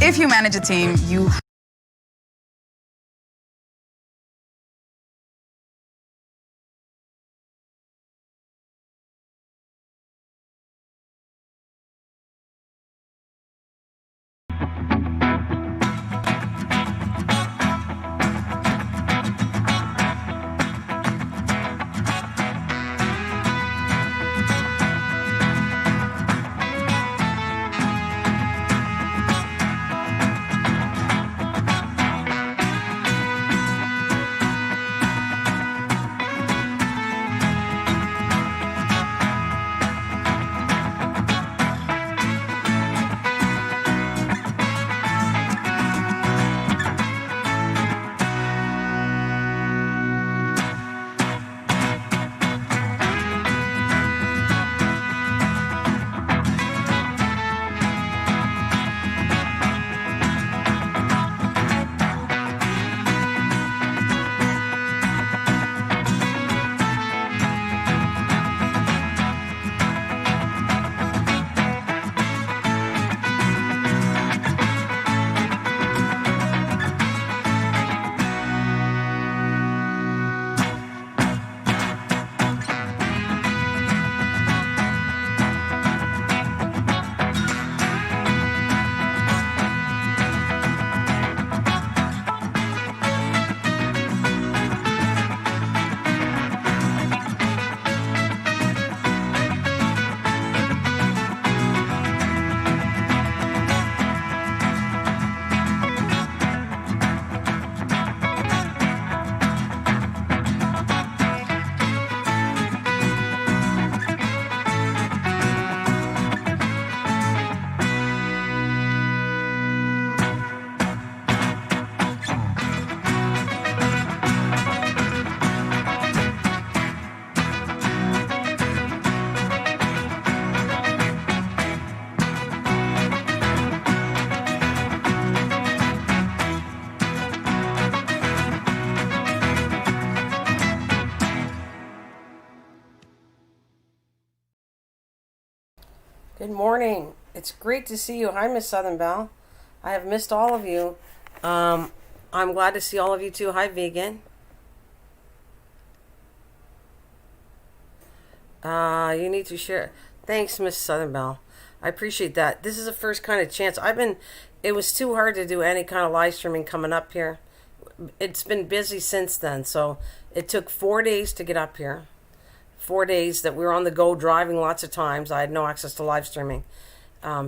If you manage a team, you Good morning. It's great to see you. Hi, Miss Southern Belle. I have missed all of you. I'm glad to see all of you too. Hi, Vegan. You need to share. Thanks, Miss Southern Belle. I appreciate that. This is the first kind of chance. It was too hard to do any kind of live streaming coming up here. It's been busy since then. So it took 4 days to get up here. 4 days that we were on the go, driving lots of times. I had no access to live streaming,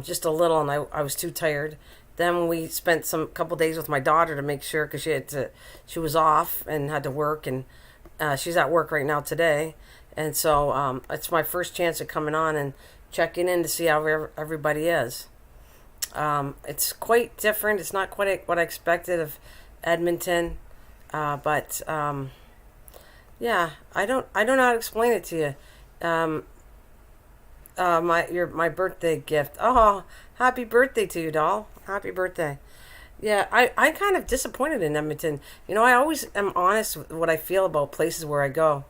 just a little, and I was too tired. Then we spent some couple days with my daughter to make sure, because she was off and had to work, and she's at work right now today, and so it's my first chance at coming on and checking in to see how everybody is. It's quite different. It's not quite what I expected of Edmonton, but. Yeah, I don't know how to explain it to you. My birthday gift. Oh, happy birthday to you, doll. Happy birthday. Yeah, I kind of disappointed in Edmonton. You know, I always am honest with what I feel about places where I go.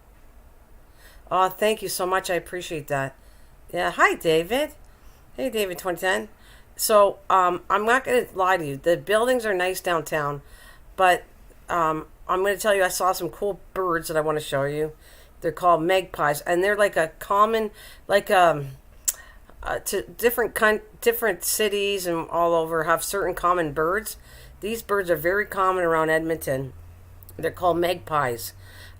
Oh, thank you so much. I appreciate that. Yeah, hi, David. Hey, David 2010. So, I'm not going to lie to you. The buildings are nice downtown, but I'm going to tell you, I saw some cool birds that I want to show you. They're called magpies, and they're like a common, like to different cities and all over have certain common birds. These birds are very common around Edmonton. They're called magpies.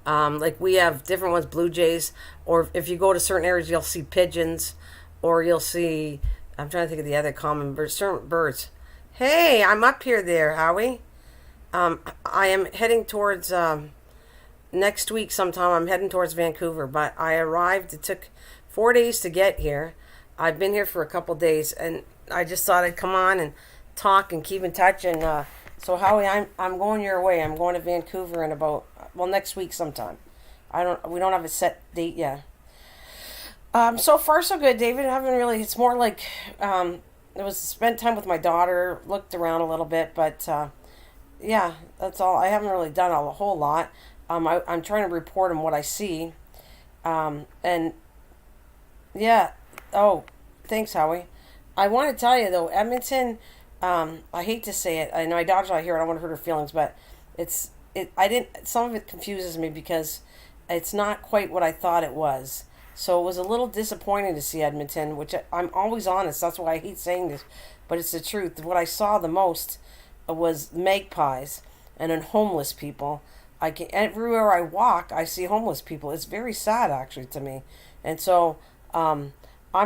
Like we have different ones, blue jays, or if you go to certain areas, you'll see pigeons, or you'll see, I'm trying to think of the other common birds, certain birds. Hey, I'm up here there, Howie. I am heading towards, next week sometime, I'm heading towards Vancouver, but I arrived, it took 4 days to get here. I've been here for a couple days, and I just thought I'd come on and talk and keep in touch, and, so Howie, I'm going your way. I'm going to Vancouver in about, next week sometime. We don't have a set date yet. So far so good, David. I haven't really, it's more like, it was spent time with my daughter, looked around a little bit, but, yeah, that's all. I haven't really done a whole lot. I'm trying to report on what I see. And yeah. Oh, thanks, Howie. I want to tell you though, Edmonton. I hate to say it. I know my daughter's not here. I don't want to hurt her feelings, but it's it. I didn't. Some of it confuses me because it's not quite what I thought it was. So it was a little disappointing to see Edmonton, which I'm always honest. That's why I hate saying this, but it's the truth. What I saw the most was magpies and then homeless people. I can everywhere I walk, I see homeless people. It's very sad actually to me, and so I'm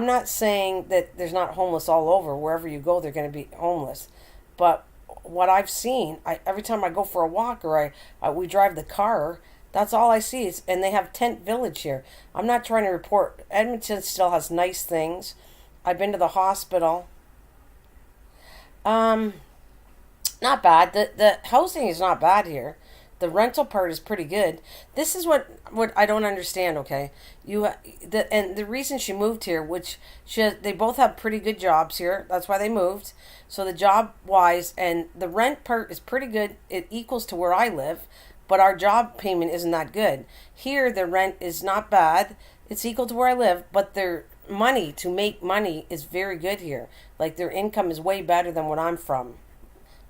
not saying that there's not homeless all over. Wherever you go, they're going to be homeless. But what I've seen, every time I go for a walk or we drive the car, that's all I see. And they have Tent Village here. I'm not trying to report. Edmonton still has nice things. I've been to the hospital. Um, Not bad. The housing is not bad here. The rental part is pretty good. This is what I don't understand. Okay, the reason she moved here, which they both have pretty good jobs here. That's why they moved. So the job wise and the rent part is pretty good. It equals to where I live, but our job payment isn't that good. Here the rent is not bad. It's equal to where I live, but their money to make money is very good here. Like their income is way better than what I'm from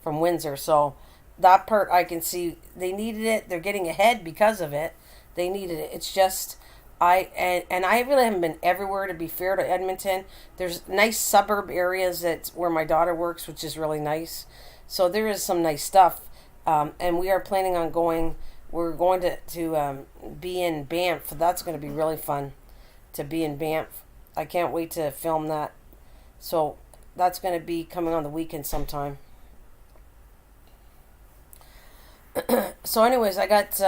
Windsor. So that part I can see they needed it. They're getting ahead because of it. They needed it. It's just and I really haven't been everywhere to be fair to Edmonton. There's nice suburb areas that's where my daughter works, which is really nice. So there is some nice stuff. And we are planning on going. We're going to be in Banff. That's going to be really fun to be in Banff. I can't wait to film that. So that's going to be coming on the weekend sometime. So anyways, I got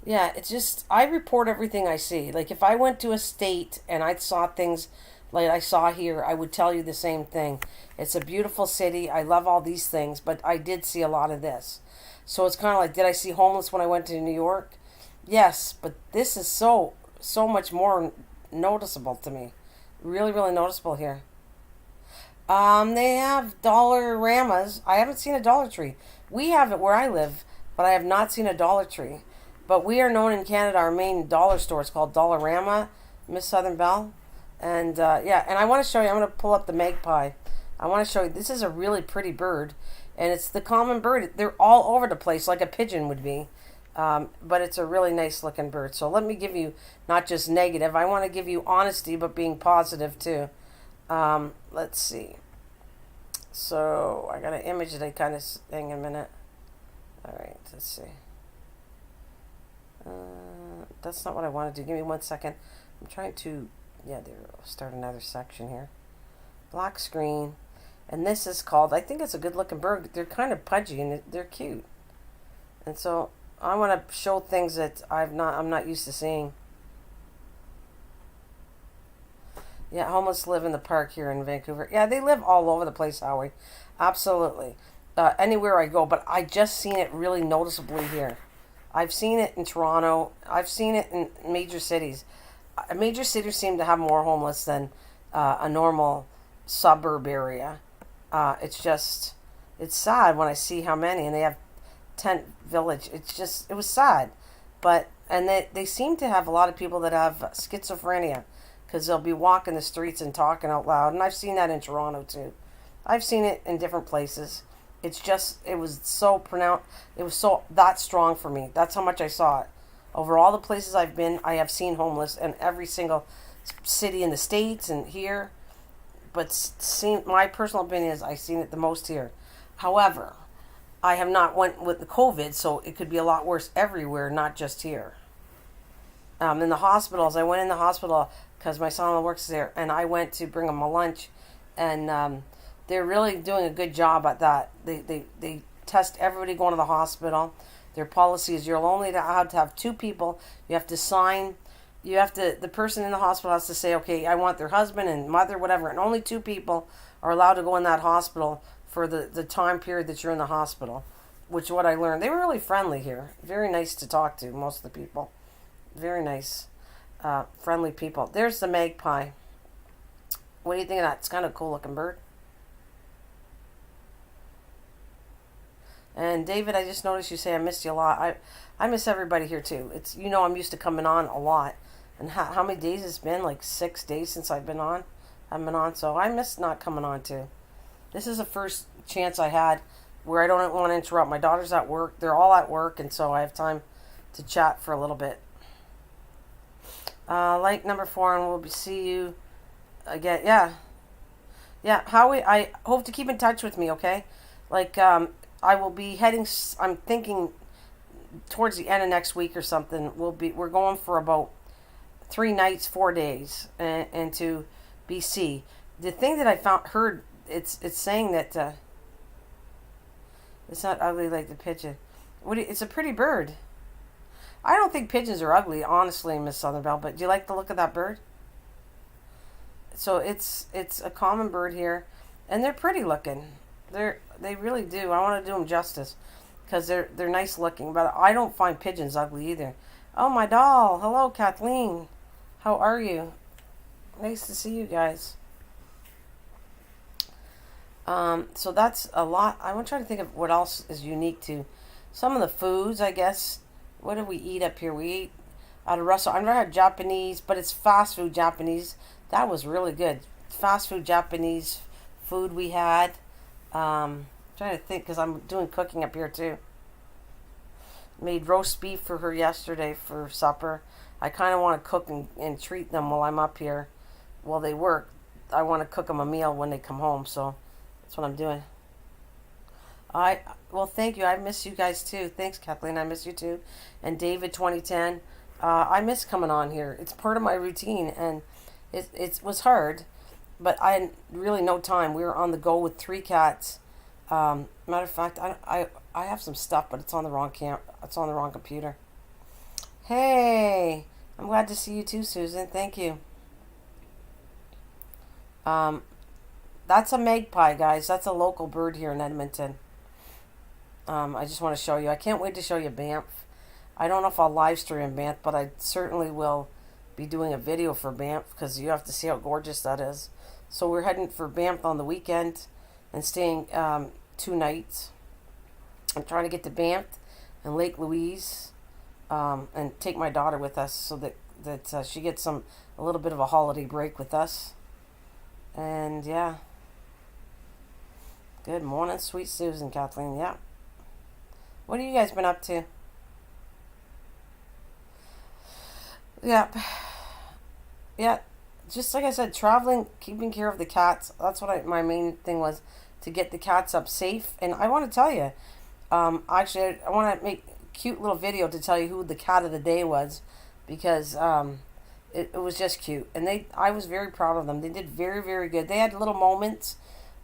yeah, it's just I report everything I see. Like if I went to a state and I saw things like I saw here, I would tell you the same thing. It's a beautiful city. I love all these things, but I did see a lot of this. So it's kind of like, did I see homeless when I went to New York? Yes, but this is so much more noticeable to me. Really, really noticeable here. They have Dollar Ramas. I haven't seen a Dollar Tree. We have it where I live, but I have not seen a Dollar Tree. But we are known in Canada. Our main dollar store is called Dollarama, Miss Southern Belle, and yeah. And I want to show you. I'm going to pull up the magpie. I want to show you. This is a really pretty bird, and it's the common bird. They're all over the place, like a pigeon would be. But it's a really nice looking bird. So let me give you not just negative. I want to give you honesty, but being positive too. Let's see. So I got an image that I kind of hang a minute. All right, let's see. That's not what I want to do. Give me 1 second. I'm trying to, yeah, there. I'll start another section here. Black screen, and this is called. I think it's a good looking bird. They're kind of pudgy and they're cute, and so I want to show things that I'm not used to seeing. Yeah, homeless live in the park here in Vancouver. Yeah, they live all over the place, Howie. Absolutely. Anywhere I go, but I just seen it really noticeably here. I've seen it in Toronto. I've seen it in major cities. Major cities seem to have more homeless than a normal suburb area. It's sad when I see how many, and they have Tent Village. It was sad. And they seem to have a lot of people that have schizophrenia because they'll be walking the streets and talking out loud. And I've seen that in Toronto too. I've seen it in different places. It was so pronounced. It was so that strong for me. That's how much I saw it. Over all the places I've been, I have seen homeless in every single city in the States and here. But my personal opinion is I've seen it the most here. However, I have not went with the COVID, so it could be a lot worse everywhere, not just here. In the hospitals, I went in the hospital because my son-in-law works there, and I went to bring him a lunch, and they're really doing a good job at that. They test everybody going to the hospital. Their policy is you're only allowed to have 2 people. You have to sign. The person in the hospital has to say, okay, I want their husband and mother, whatever, and only 2 people are allowed to go in that hospital for the time period that you're in the hospital, which is what I learned. They were really friendly here. Very nice to talk to, most of the people. Very nice, friendly people. There's the magpie. What do you think of that? It's kind of a cool looking bird. And David, I just noticed you say I missed you a lot. I miss everybody here too. It's I'm used to coming on a lot. And how many days it's been? Like 6 days since I've been on. Haven't been on, so I miss not coming on too. This is the first chance I had where I don't want to interrupt. My daughter's at work. They're all at work, and so I have time to chat for a little bit. Like number 4, and we'll see you again. Yeah. Howie, I hope to keep in touch with me, okay? Like, I will be heading, I'm thinking towards the end of next week or something. We're going for about 3 nights, 4 days, and to BC. The thing that I heard, it's saying that it's not ugly like the pigeon. It's a pretty bird. I don't think pigeons are ugly, honestly, Miss Southern Belle. But do you like the look of that bird? So it's a common bird here, and they're pretty looking. They really do. I want to do them justice because they're nice looking. But I don't find pigeons ugly either. Oh, my doll. Hello, Kathleen. How are you? Nice to see you guys. So that's a lot. I want to try to think of what else is unique to some of the foods, I guess. What do we eat up here? We eat out of Russell. I've never had Japanese, but it's fast food Japanese. That was really good. Fast food Japanese food we had. Trying to think because I'm doing cooking up here too. Made roast beef for her yesterday for supper. I kind of want to cook and treat them while I'm up here. While they work, I want to cook them a meal when they come home. So that's what I'm doing. Well, thank you. I miss you guys too. Thanks, Kathleen. I miss you too. And David 2010. I miss coming on here. It's part of my routine, and it was hard, but I had really no time. We were on the go with 3 cats. Matter of fact, I have some stuff, but it's on the wrong It's on the wrong computer. Hey, I'm glad to see you too, Susan. Thank you. That's a magpie, guys. That's a local bird here in Edmonton. I just want to show you. I can't wait to show you Banff. I don't know if I'll live stream Banff, but I certainly will be doing a video for Banff because you have to see how gorgeous that is. So we're heading for Banff on the weekend and staying 2 nights. I'm trying to get to Banff and Lake Louise and take my daughter with us so that she gets a little bit of a holiday break with us. And yeah. Good morning, sweet Susan, Kathleen. Yeah. What have you guys been up to? Yeah. Yeah. Just like I said, traveling, keeping care of the cats. That's what my main thing was, to get the cats up safe. And I want to tell you, actually, I want to make a cute little video to tell you who the cat of the day was, because it was just cute. And I was very proud of them. They did very, very good. They had little moments,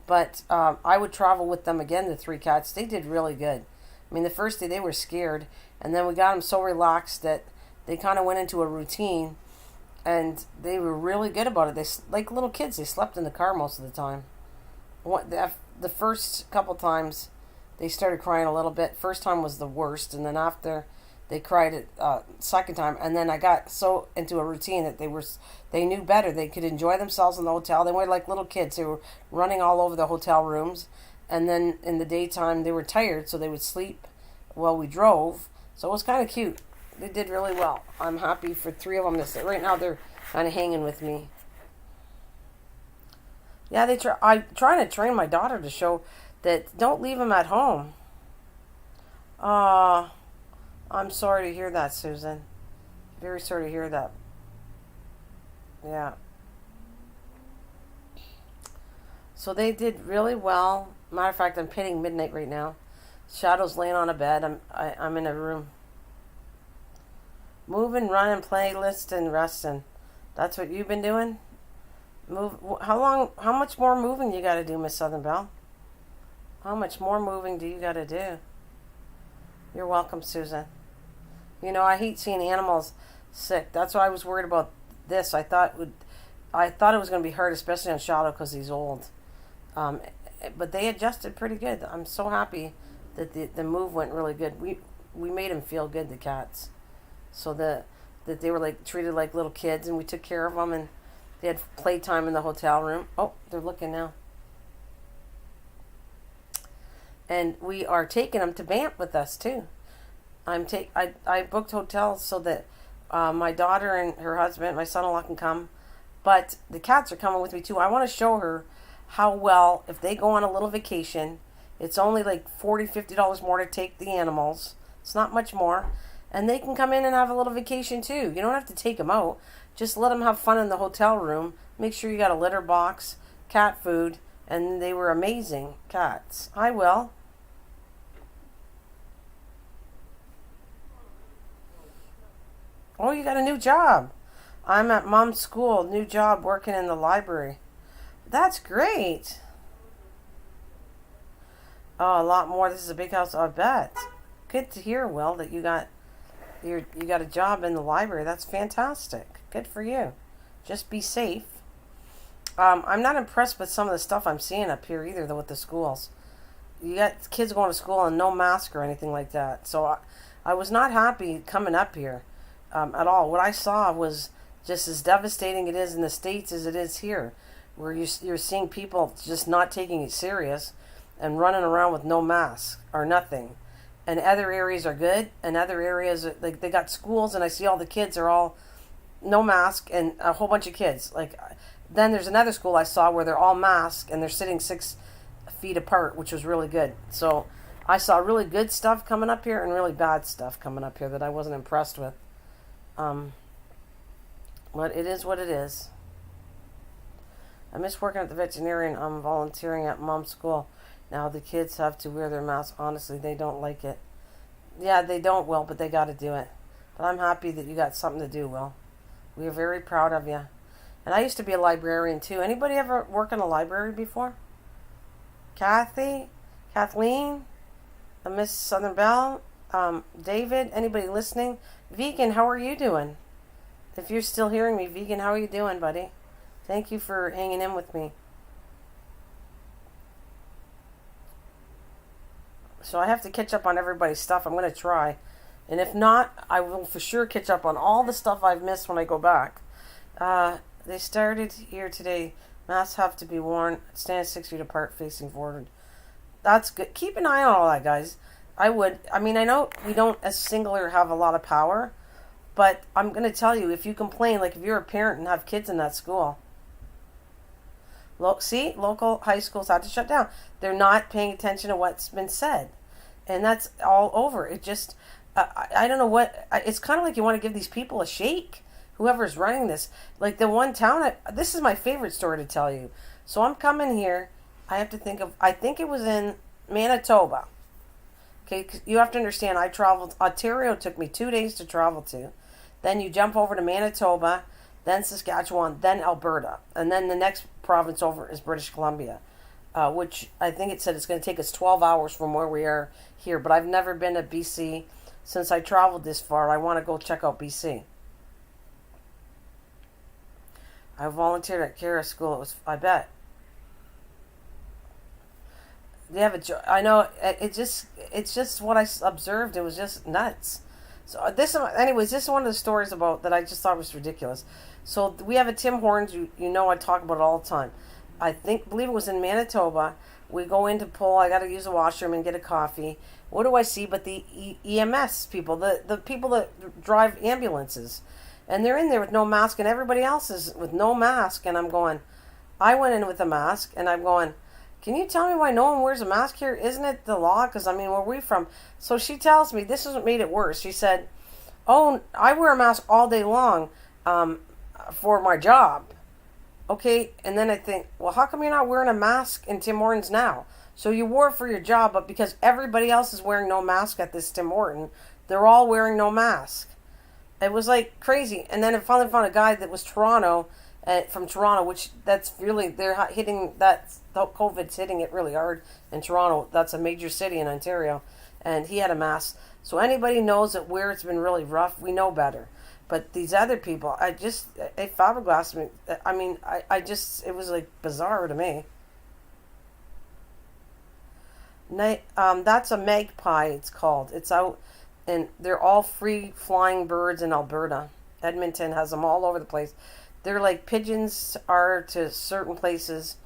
but I would travel with them again, the 3 cats. They did really good. I mean, the first day they were scared, and then we got them so relaxed that they kind of went into a routine, and they were really good about it. They, like little kids, they slept in the car most of the time. The first couple times, they started crying a little bit. First time was the worst, and then after, they cried it second time, and then I got so into a routine that they knew better. They could enjoy themselves in the hotel. They were like little kids. They were running all over the hotel rooms. And then in the daytime, they were tired, so they would sleep while we drove. So it was kind of cute. They did really well. I'm happy for 3 of them. Right now, they're kind of hanging with me. Yeah, I'm trying to train my daughter to show that don't leave them at home. I'm sorry to hear that, Susan. Very sorry to hear that. Yeah. So they did really well. Matter of fact, I'm pitting midnight right now. Shadow's laying on a bed. I'm in a room. Moving, running, playlist, and resting. That's what you've been doing? How much more moving you got to do, Miss Southern Belle? How much more moving do you got to do? You're welcome, Susan. You know, I hate seeing animals sick. That's why I was worried about this. I thought it was going to be hard, especially on Shadow because he's old. But they adjusted pretty good. I'm so happy that the move went really good. We made him feel good, the cats, so that they were like treated like little kids, and we took care of them, and they had playtime in the hotel room. Oh, they're looking now. And we are taking them to Banff with us too. I booked hotels so that my daughter and her husband, my son-in-law, can come. But the cats are coming with me too. I want to show her how well, if they go on a little vacation, it's only like $40, $50 more to take the animals. It's not much more. And they can come in and have a little vacation too. You don't have to take them out. Just let them have fun in the hotel room. Make sure you got a litter box, cat food, and they were amazing cats. Hi, Will. Oh, you got a new job. I'm at mom's school, new job working in the library. That's great. Oh, a lot more. This is a big house, I bet. Good to hear, Will, that you got a job in the library. That's fantastic. Good for you. Just be safe. I'm not impressed with some of the stuff I'm seeing up here either, though, with the schools. You got kids going to school and no mask or anything like that. So I was not happy coming up here at all. What I saw was just as devastating it is in the States as it is here, where you're seeing people just not taking it serious and running around with no mask or nothing. And other areas are good, and other areas, like they got schools, and I see all the kids are all no mask, and a whole bunch of kids. Like, then there's another school I saw where they're all masked and they're sitting 6 feet apart, which was really good. So I saw really good stuff coming up here and really bad stuff coming up here that I wasn't impressed with. But it is what it is. I miss working at the veterinarian. I'm volunteering at mom's school. Now the kids have to wear their masks. Honestly, they don't like it. Yeah, they don't, Will, but they got to do it. But I'm happy that you got something to do, Will. We are very proud of you. And I used to be a librarian too. Anybody ever work in a library before? Kathy? Kathleen? Miss Southern Belle? David? Anybody listening? Vegan, how are you doing? If you're still hearing me, Vegan, how are you doing, buddy? Thank you for hanging in with me. So I have to catch up on everybody's stuff. I'm going to try. And if not, I will for sure catch up on all the stuff I've missed when I go back. They started here today. Masks have to be worn. Stand 6 feet apart facing forward. That's good. Keep an eye on all that, guys. I know we don't as singular have a lot of power. But I'm going to tell you, if you complain, like if you're a parent and have kids in that school. Local high schools had to shut down. They're not paying attention to what's been said. And that's all over. It just, I don't know what, it's kind of like you want to give these people a shake. Whoever's running this. Like the one town, this is my favorite story to tell you. So I'm coming here. I have to think of, I think it was in Manitoba. Okay, you have to understand, I traveled, Ontario took me 2 days to travel to. Then you jump over to Manitoba, then Saskatchewan, then Alberta. And then the next province over is British Columbia, which I think it said it's going to take us 12 hours from where we are here. But I've never been to BC. Since I traveled this far, I want to go check out BC. I volunteered at Kara School. It was, I bet. They have I know, it's just what I observed. It was just nuts. So anyways, this is one of the stories about that I just thought was ridiculous. So we have a Tim Hortons. You know I talk about it all the time. Believe it was in Manitoba. We go in to pull. I got to use the washroom and get a coffee. What do I see but the EMS people, the people that drive ambulances, and they're in there with no mask, and everybody else is with no mask. And I'm going, I went in with a mask, and I'm going, can you tell me why no one wears a mask here? Isn't it the law? Because, I mean, where are we from? So she tells me, this is what made it worse. She said, oh, I wear a mask all day long for my job. Okay, and then I think, well, how come you're not wearing a mask in Tim Hortons now? So you wore it for your job, but because everybody else is wearing no mask at this Tim Horton, they're all wearing no mask. It was like crazy. And then I finally found a guy that was from Toronto, which that's really, they're hitting that, COVID's hitting it really hard in Toronto. That's a major city in Ontario. And he had a mask. So anybody knows that where it's been really rough, we know better. But these other people, it fiberglassed me. I mean, it was like bizarre to me. That's a magpie, it's called. It's out, and they're all free flying birds in Alberta. Edmonton has them all over the place. They're like pigeons are to certain places,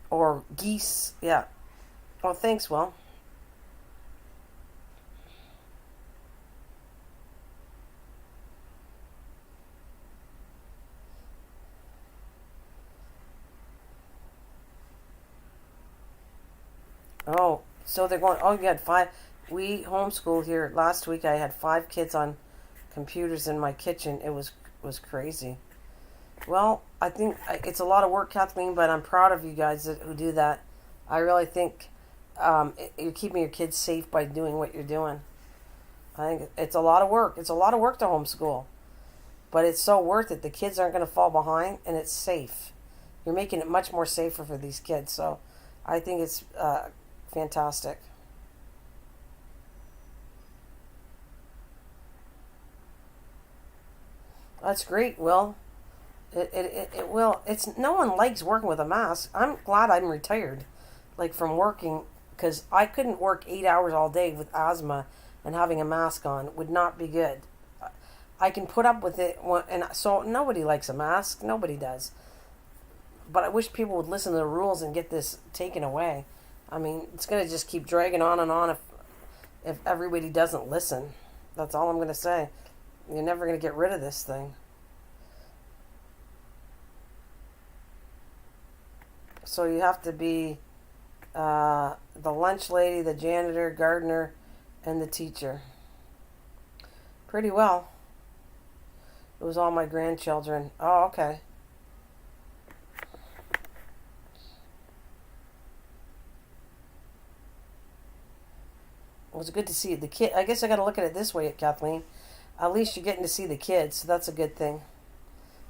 or geese. Yeah. Oh, thanks, Will. Oh, so they're going. Oh, you had five. We homeschooled here last week. I had 5 kids on computers in my kitchen. It was crazy. Well, I think it's a lot of work, Kathleen, but I'm proud of you guys who do that. I really think you're keeping your kids safe by doing what you're doing. I think it's a lot of work. It's a lot of work to homeschool, but it's so worth it. The kids aren't going to fall behind, and it's safe. You're making it much more safer for these kids. So I think it's fantastic. That's great, Will. It will. It's no one likes working with a mask. I'm glad I'm retired, like from working, because I couldn't work 8 hours all day with asthma, and having a mask on would not be good. I can put up with it, and so nobody likes a mask. Nobody does. But I wish people would listen to the rules and get this taken away. I mean, it's gonna just keep dragging on if everybody doesn't listen. That's all I'm gonna say. You're never gonna get rid of this thing. So you have to be the lunch lady, the janitor, gardener, and the teacher. Pretty well. It was all my grandchildren. Oh, okay. It was good to see the kid. I guess I got to look at it this way, Kathleen. At least you're getting to see the kids, so that's a good thing.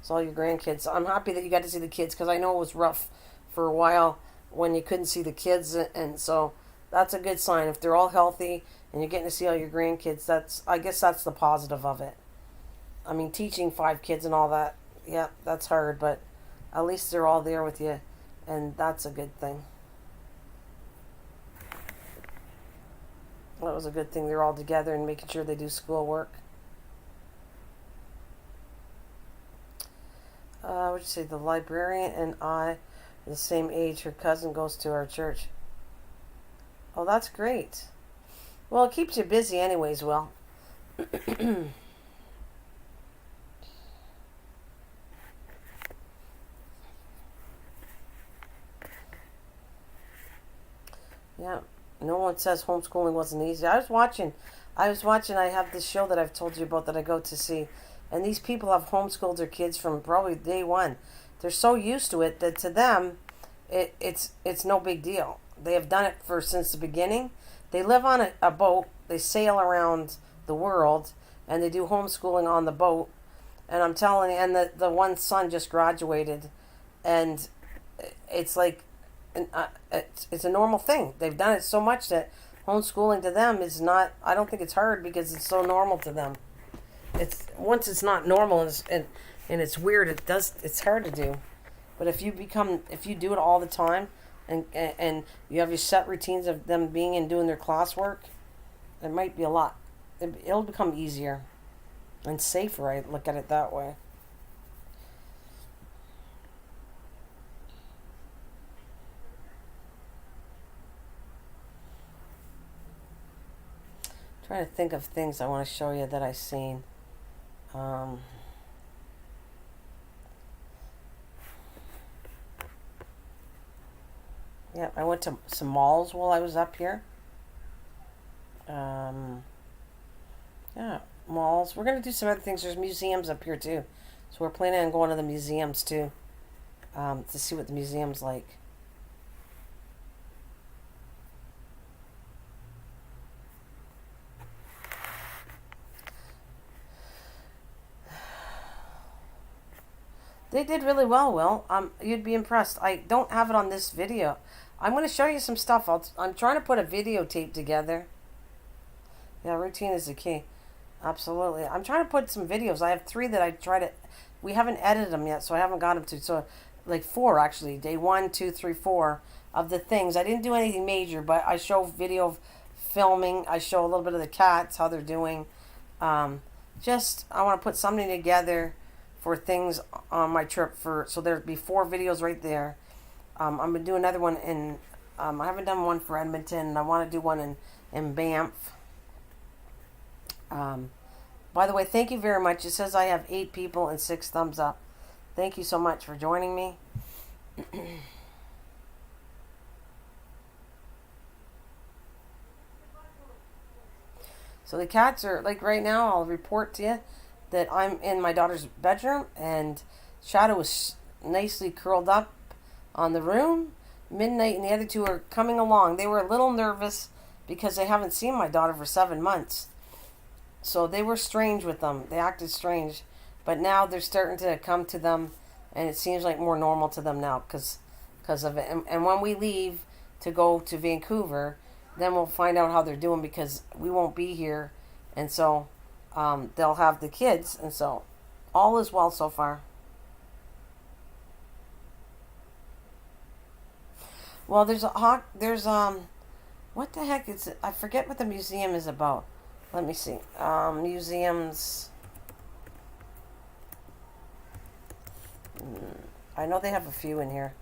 It's all your grandkids. I'm happy that you got to see the kids because I know it was rough for a while when you couldn't see the kids, and so that's a good sign. If they're all healthy and you're getting to see all your grandkids, I guess that's the positive of it. I mean, teaching 5 kids and all that, yeah, that's hard, but at least they're all there with you, and that's a good thing. That was a good thing. They're all together and making sure they do schoolwork. What did you say? The librarian and I are the same age. Her cousin goes to our church. Oh, that's great. Well, it keeps you busy anyways, Will. Yeah. No one says homeschooling wasn't easy. I have this show that I've told you about that I go to see. And these people have homeschooled their kids from probably day one. They're so used to it that to them, it's no big deal. They have done it for since the beginning. They live on a boat. They sail around the world, and they do homeschooling on the boat. And I'm telling you, and the one son just graduated, and it's like, it's a normal thing. They've done it so much that homeschooling to them is not. I don't think it's hard because it's so normal to them. It's once it's not normal and it's weird. It's hard to do. But if you do it all the time, and you have your set routines of them being and doing their classwork, it might be a lot. It'll become easier and safer. I look at it that way. Trying to think of things I want to show you that I've seen. Um, yeah, I went to some malls while I was up here. Um, yeah, malls. We're gonna do some other things. There's museums up here too, so we're planning on going to the museums too, to see what the museum's like. They did really well, Will. You'd be impressed. I don't have it on this video. I'm going to show you some stuff. I'm trying to put a videotape together. Yeah, routine is the key. Absolutely. I'm trying to put some videos. I have 3 that I try to. We haven't edited them yet, so I haven't got them to. So, like 4 actually. Day 1, 2, 3, 4 of the things. I didn't do anything major, but I show video of filming. I show a little bit of the cats, how they're doing. I want to put something together for things on my trip. So there'd be 4 videos right there. I'm gonna do another one in. I haven't done one for Edmonton, and I want to do one in Banff. By the way, thank you very much. It says I have 8 people and 6 thumbs up. Thank you so much for joining me. So the cats are like right now. I'll report to you that I'm in my daughter's bedroom and Shadow is nicely curled up on the room. Midnight and the other two are coming along. They were a little nervous because they haven't seen my daughter for 7 months. So they were strange with them. They acted strange. But now they're starting to come to them and it seems like more normal to them now because of it. And when we leave to go to Vancouver, then we'll find out how they're doing because we won't be here. And so they'll have the kids. And so all is well so far. Well, what the heck is it? I forget what the museum is about. Let me see. Museums. I know they have a few in here.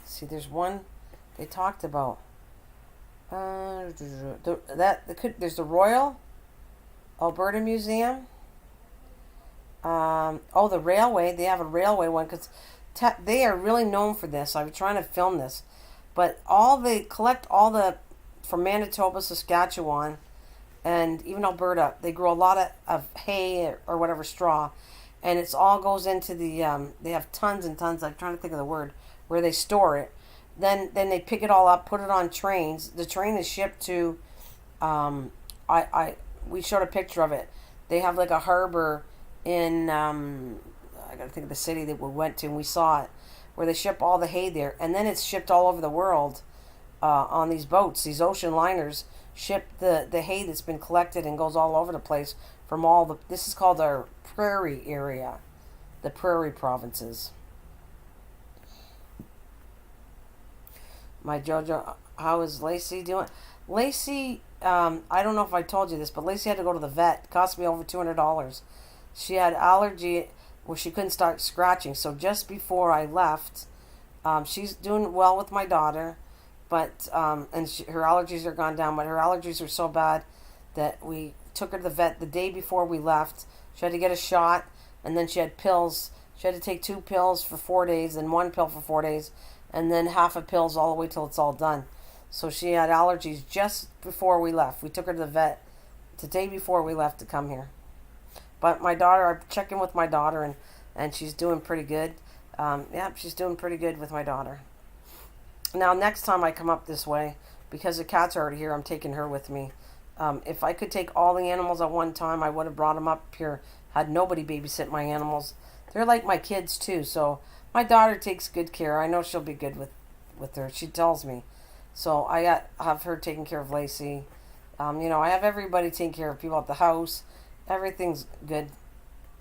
See, there's one they talked about. There's the Royal Alberta Museum. The railway. They have a railway one because they are really known for this. I was trying to film this, but they collect all the from Manitoba, Saskatchewan, and even Alberta. They grow a lot of hay or whatever straw, and it's all goes into the. They have tons and tons. I'm trying to think of the word where they store it. Then they pick it all up, put it on trains. The train is shipped to. We showed a picture of it. They have like a harbor in. I gotta think of the city that we went to, and we saw it, where they ship all the hay there, and then it's shipped all over the world on these boats. These ocean liners ship the hay that's been collected and goes all over the place from all the. This is called our prairie area, the prairie provinces. My JoJo, how is Lacey doing? Lacey, I don't know if I told you this, but Lacey had to go to the vet. It cost me over $200. She had allergy where she couldn't start scratching. So just before I left, she's doing well with my daughter, but her allergies are gone down. But her allergies are so bad that we took her to the vet the day before we left. She had to get a shot, and then she had pills. She had to take 2 pills for 4 days, and 1 pill for 4 days, and then half a pills all the way till it's all done. So she had allergies just before we left. We took her to the vet the day before we left to come here. But my daughter, I check in with my daughter, and she's doing pretty good. She's doing pretty good with my daughter. Now, next time I come up this way, because the cats are already here, I'm taking her with me. If I could take all the animals at one time, I would have brought them up here, had nobody babysit my animals. They're like my kids, too, so my daughter takes good care. I know she'll be good with her. She tells me. So I have her taking care of Lacey. I have everybody taking care of people at the house. Everything's good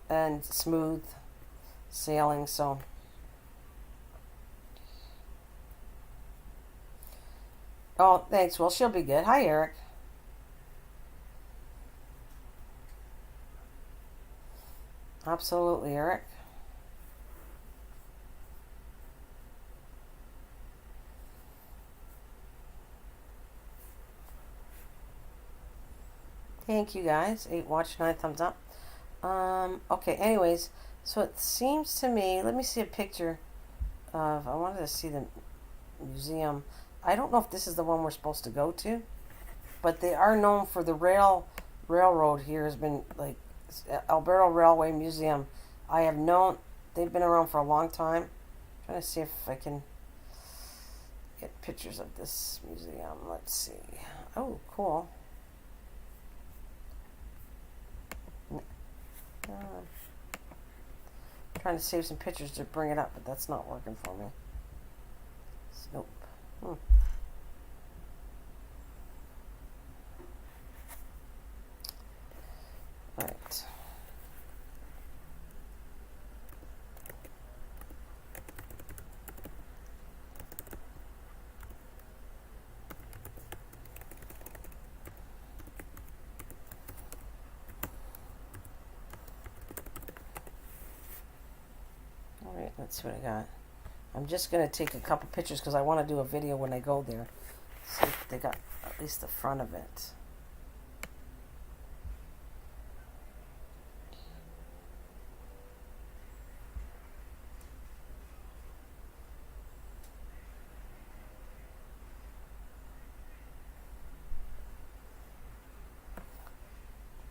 and smooth sailing, so. Oh, thanks. Well, she'll be good. Hi, Eric. Absolutely, Eric. Thank you guys. 8 watch, 9 thumbs up. Okay, anyways, so it seems to me, let me see a picture of, I wanted to see the museum. I don't know if this is the one we're supposed to go to, but they are known for the railroad here has been like Alberta Railway Museum. I have known, they've been around for a long time. I'm trying to see if I can get pictures of this museum. Let's see. Oh, cool. Trying to save some pictures to bring it up, but that's not working for me. Nope. Right. Alright, let's see what I got. I'm just going to take a couple pictures because I want to do a video when I go there. See if they got at least the front of it.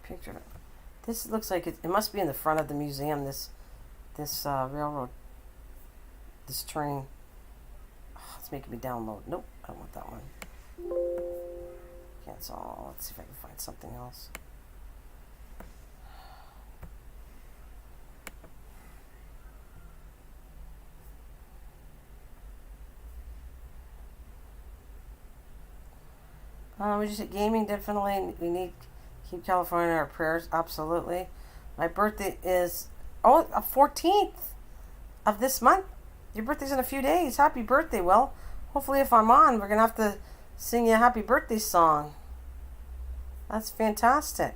picture. This looks like it must be in the front of the museum. This railroad, this train. Oh, it's making me download. Nope, I don't want that one. Cancel. Let's see if I can find something else. We just said gaming, definitely. We need to keep California in our prayers. Absolutely. My birthday is 14th of this month. Your birthday's in a few days. Happy birthday. Well, hopefully if I'm on, we're going to have to sing you a happy birthday song. That's fantastic.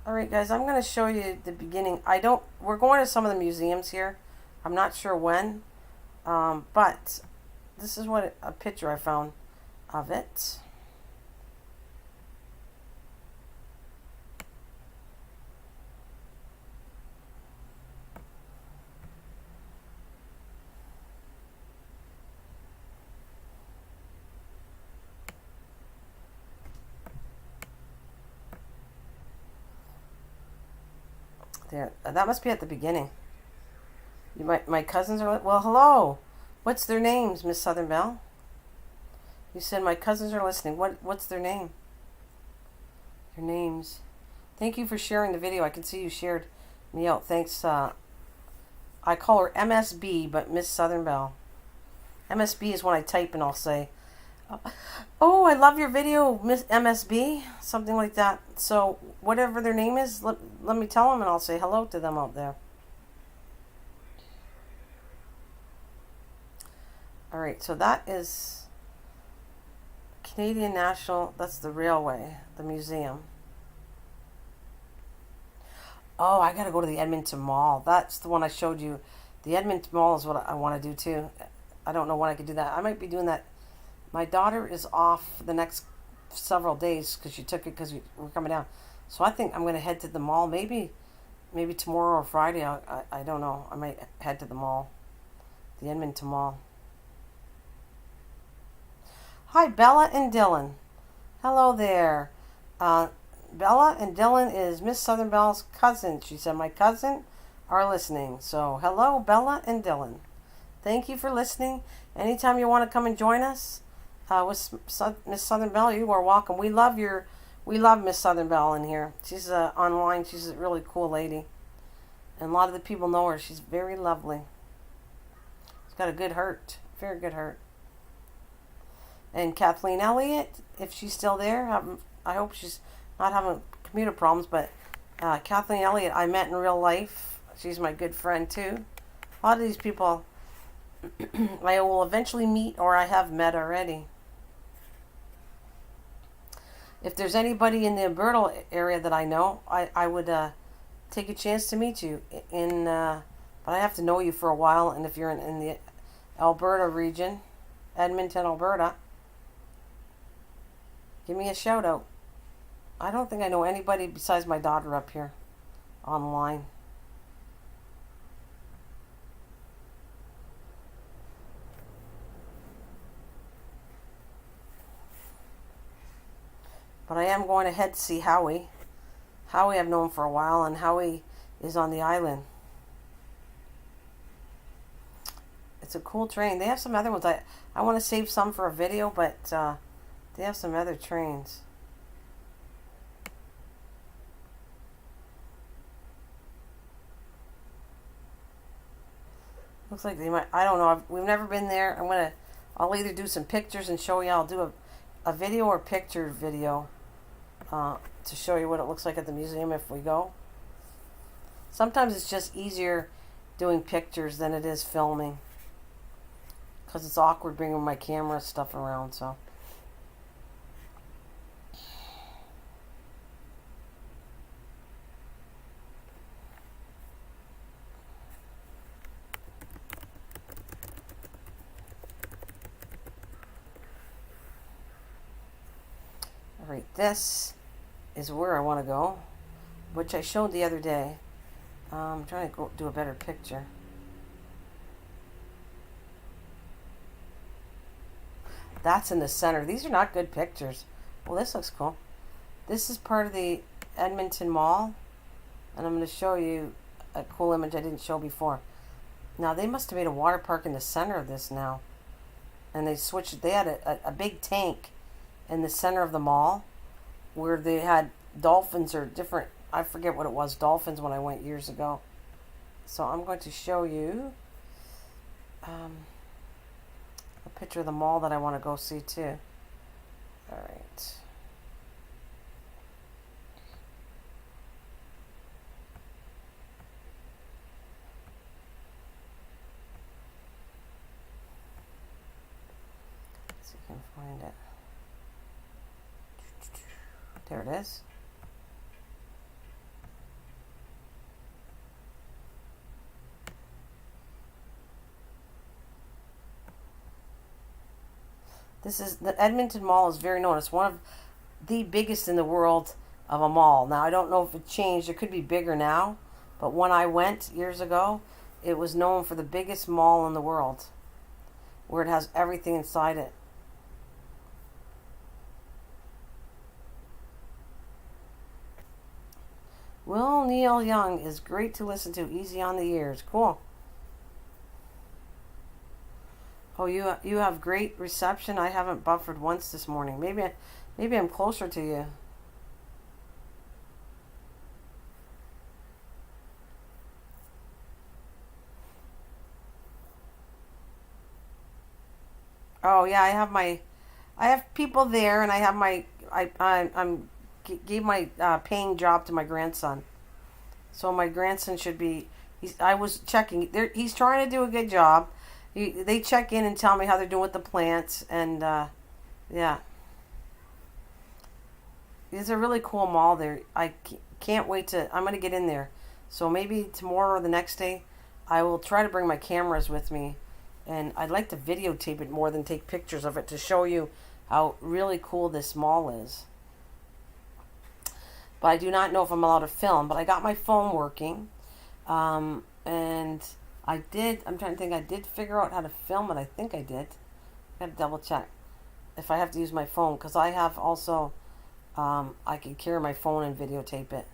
All right, guys, I'm going to show you the beginning. We're going to some of the museums here. I'm not sure when, but this is a picture I found of it. There, that must be at the beginning. My cousins are, well, hello. What's their names, Miss Southern Belle? You said my cousins are listening. What's their name? Their names. Thank you for sharing the video. I can see you shared me out. Thanks. I call her MSB, but Miss Southern Belle. MSB is when I type and I'll say, oh, I love your video, Miss MSB. Something like that. So whatever their name is, let me tell them and I'll say hello to them out there. All right, so that is Canadian National, that's the railway, the museum. Oh, I got to go to the Edmonton Mall. That's the one I showed you. The Edmonton Mall is what I want to do too. I don't know when I could do that. I might be doing that. My daughter is off the next several days because she took it because we're coming down. So I think I'm going to head to the mall. Maybe tomorrow or Friday. I don't know. I might head to the mall. The Edmonton Mall. Hi, Bella and Dylan. Hello there. Bella and Dylan is Miss Southern Belle's cousin. She said, my cousin are listening. So, hello, Bella and Dylan. Thank you for listening. Anytime you want to come and join us with Miss Southern Belle, you are welcome. We love Miss Southern Belle in here. She's online. She's a really cool lady. And a lot of the people know her. She's very lovely. She's got a good heart. Very good heart. And Kathleen Elliott, if she's still there, I hope she's not having computer problems, but Kathleen Elliott I met in real life. She's my good friend too. A lot of these people I will eventually meet or I have met already. If there's anybody in the Alberta area that I know, I would take a chance to meet you. But I have to know you for a while, and if you're in the Alberta region, Edmonton, Alberta, give me a shout out. I don't think I know anybody besides my daughter up here online. But I am going to head to see Howie. Howie I've known for a while, and Howie is on the island. It's a cool train. They have some other ones. I want to save some for a video, but they have some other trains. Looks like they might. I don't know. We've never been there. I'll either do some pictures and show you. I'll do a video or picture video to show you what it looks like at the museum if we go. Sometimes it's just easier doing pictures than it is filming, because it's awkward bringing my camera stuff around. So. Alright, this is where I want to go, which I showed the other day. I'm trying to do a better picture. That's in the center. These are not good pictures. Well, this looks cool. This is part of the Edmonton Mall, and I'm going to show you a cool image I didn't show before. Now, they must have made a water park in the center of this now. And they switched, they had a big tank in the center of the mall where they had dolphins or different, I forget what it was, dolphins when I went years ago. So I'm going to show you a picture of the mall that I want to go see too. All right. See if I can find it. There it is. This is the Edmonton Mall is very known. It's one of the biggest in the world of a mall. Now I don't know if it changed. It could be bigger now, but when I went years ago, it was known for the biggest mall in the world, where it has everything inside it. Will Neil Young is great to listen to. Easy on the ears. Cool. Oh, you have great reception. I haven't buffered once this morning. Maybe I'm closer to you. Oh yeah, I have people there, and I have I'm gave my paying job to my grandson. So my grandson should be. I was checking. He's trying to do a good job. They check in and tell me how they're doing with the plants, and yeah, it's a really cool mall there. I can't wait to. I'm gonna get in there. So maybe tomorrow or the next day, I will try to bring my cameras with me, and I'd like to videotape it more than take pictures of it to show you how really cool this mall is. But I do not know if I'm allowed to film. But I got my phone working, and I'm trying to think. I did figure out how to film it. I think I did. I gotta double check if I have to use my phone, because I have also. I can carry my phone and videotape it.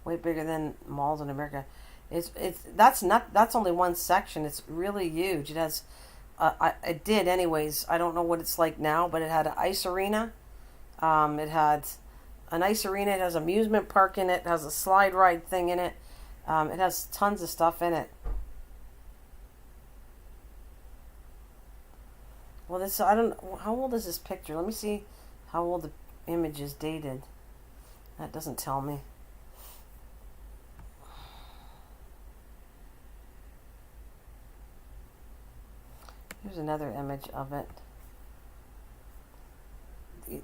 Way bigger than malls in America. That's only one section. It's really huge. It has. It did anyways. I don't know what it's like now, but it had an ice arena. It had an ice arena. It has amusement park in it. It has a slide ride thing in it. It has tons of stuff in it. Well, I don't. How old is this picture? Let me see how old the image is dated. That doesn't tell me. Here's another image of it.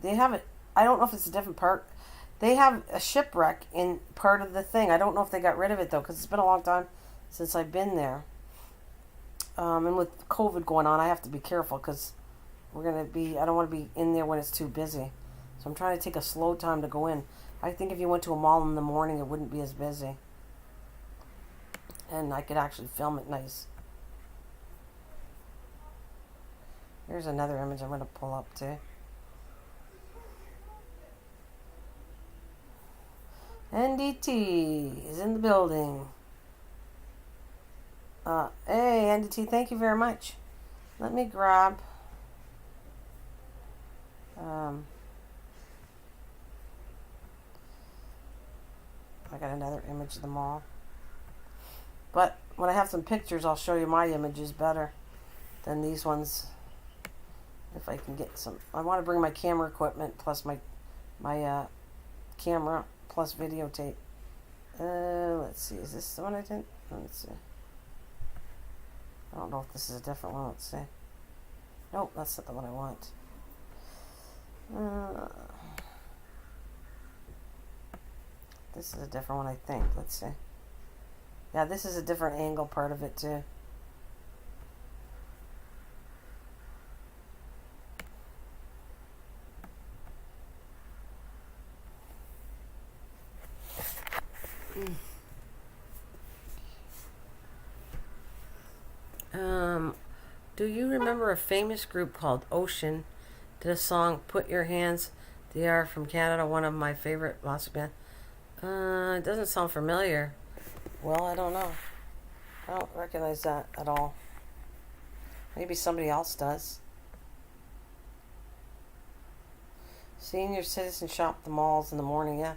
They have it. I don't know if it's a different part. They have a shipwreck in part of the thing. I don't know if they got rid of it though, because it's been a long time since I've been there. And with COVID going on, I have to be careful because I don't want to be in there when it's too busy. So I'm trying to take a slow time to go in. I think if you went to a mall in the morning, it wouldn't be as busy. And I could actually film it nice. Here's another image I'm going to pull up too. NDT is in the building. Hey, NDT, thank you very much. Let me grab. I got another image of the mall. But when I have some pictures, I'll show you my images better than these ones. If I can get some. I want to bring my camera equipment plus my camera plus videotape. Let's see. Is this the one I did? Let's see. I don't know if this is a different one. Let's see. Nope, that's not the one I want. This is a different one, I think. Let's see. Yeah, this is a different angle part of it too. Do you remember a famous group called Ocean did a song, Put Your Hands They are from Canada, one of my favorite lots band. It doesn't sound familiar. Well, I don't know. I don't recognize that at all. Maybe somebody else does. Senior citizen shop at the malls in the morning, yeah.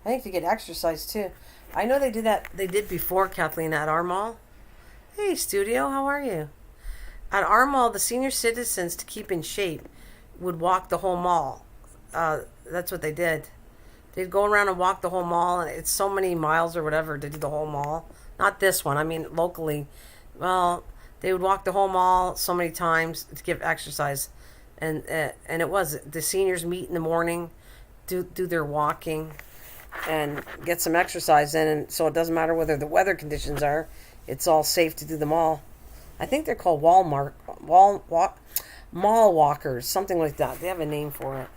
I think to get exercise too. I know they did that. They did before, Kathleen, at our mall. Hey, studio, how are you? At our mall, the senior citizens, to keep in shape, would walk the whole mall. That's what they did. They'd go around and walk the whole mall, and it's so many miles or whatever to do the whole mall. Not this one. I mean, locally. Well, they would walk the whole mall so many times to give exercise, and it was the seniors meet in the morning, do their walking, and get some exercise in, and so it doesn't matter whether the weather conditions are. It's all safe to do them all. I think they're called mall walkers, something like that. They have a name for it.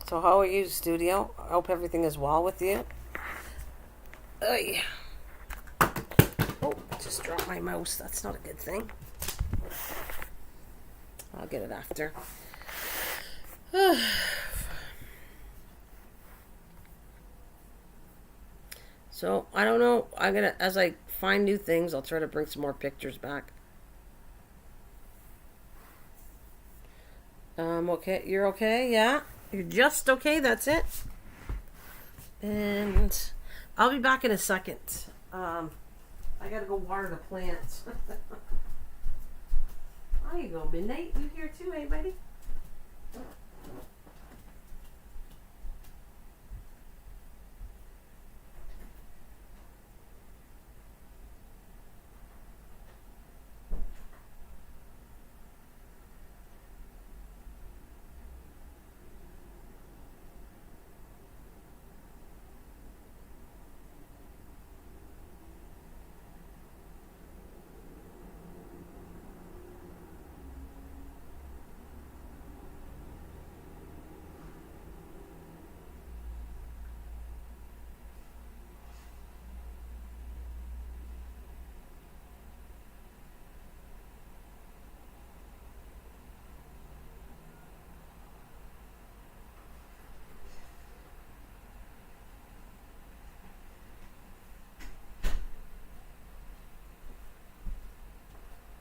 So how are you, studio? I hope everything is well with you. Oy. Oh, I just dropped my mouse. That's not a good thing. I'll get it after. So I don't know. As I find new things, I'll try to bring some more pictures back. Okay. You're okay? Yeah? You're just okay? That's it? And I'll be back in a second. I gotta go water the plants. There you go, Midnight. You here too, eh, buddy?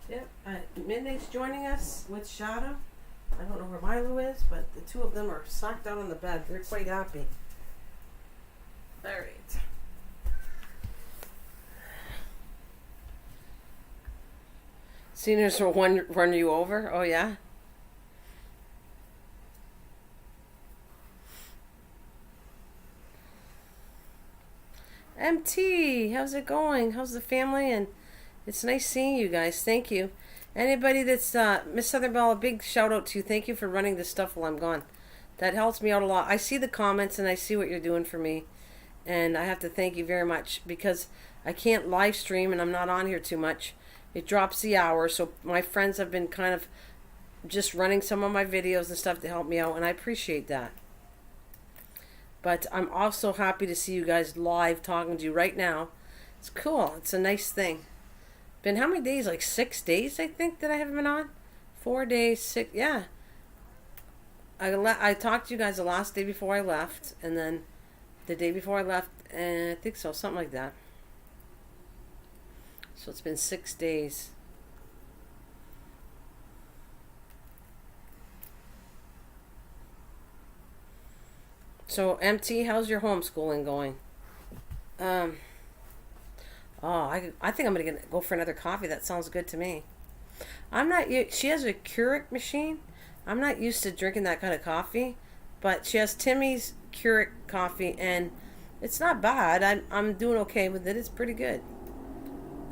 Yep, Midnight's joining us with Shadow. I don't know where Milo is, but the two of them are socked out on the bed. They're quite happy. Alright. Seniors will run you over? Oh, yeah? MT, how's it going? How's the family? And it's nice seeing you guys. Thank you. Anybody that's Miss Southern Belle, a big shout out to you. Thank you for running this stuff while I'm gone. That helps me out a lot. I see the comments and I see what you're doing for me. And I have to thank you very much because I can't live stream and I'm not on here too much. It drops the hour. So my friends have been kind of just running some of my videos and stuff to help me out. And I appreciate that. But I'm also happy to see you guys live talking to you right now. It's cool. It's a nice thing. Been how many days? Like 6 days, I think, that I haven't been on? 4 days, 6, yeah. I talked to you guys the last day before I left, and then the day before I left, and I think so, something like that. So it's been 6 days. So, MT, how's your homeschooling going? Oh, I think I'm going to go for another coffee. That sounds good to me. She has a Keurig machine. I'm not used to drinking that kind of coffee, but she has Timmy's Keurig coffee, and it's not bad. I'm doing okay with it. It's pretty good.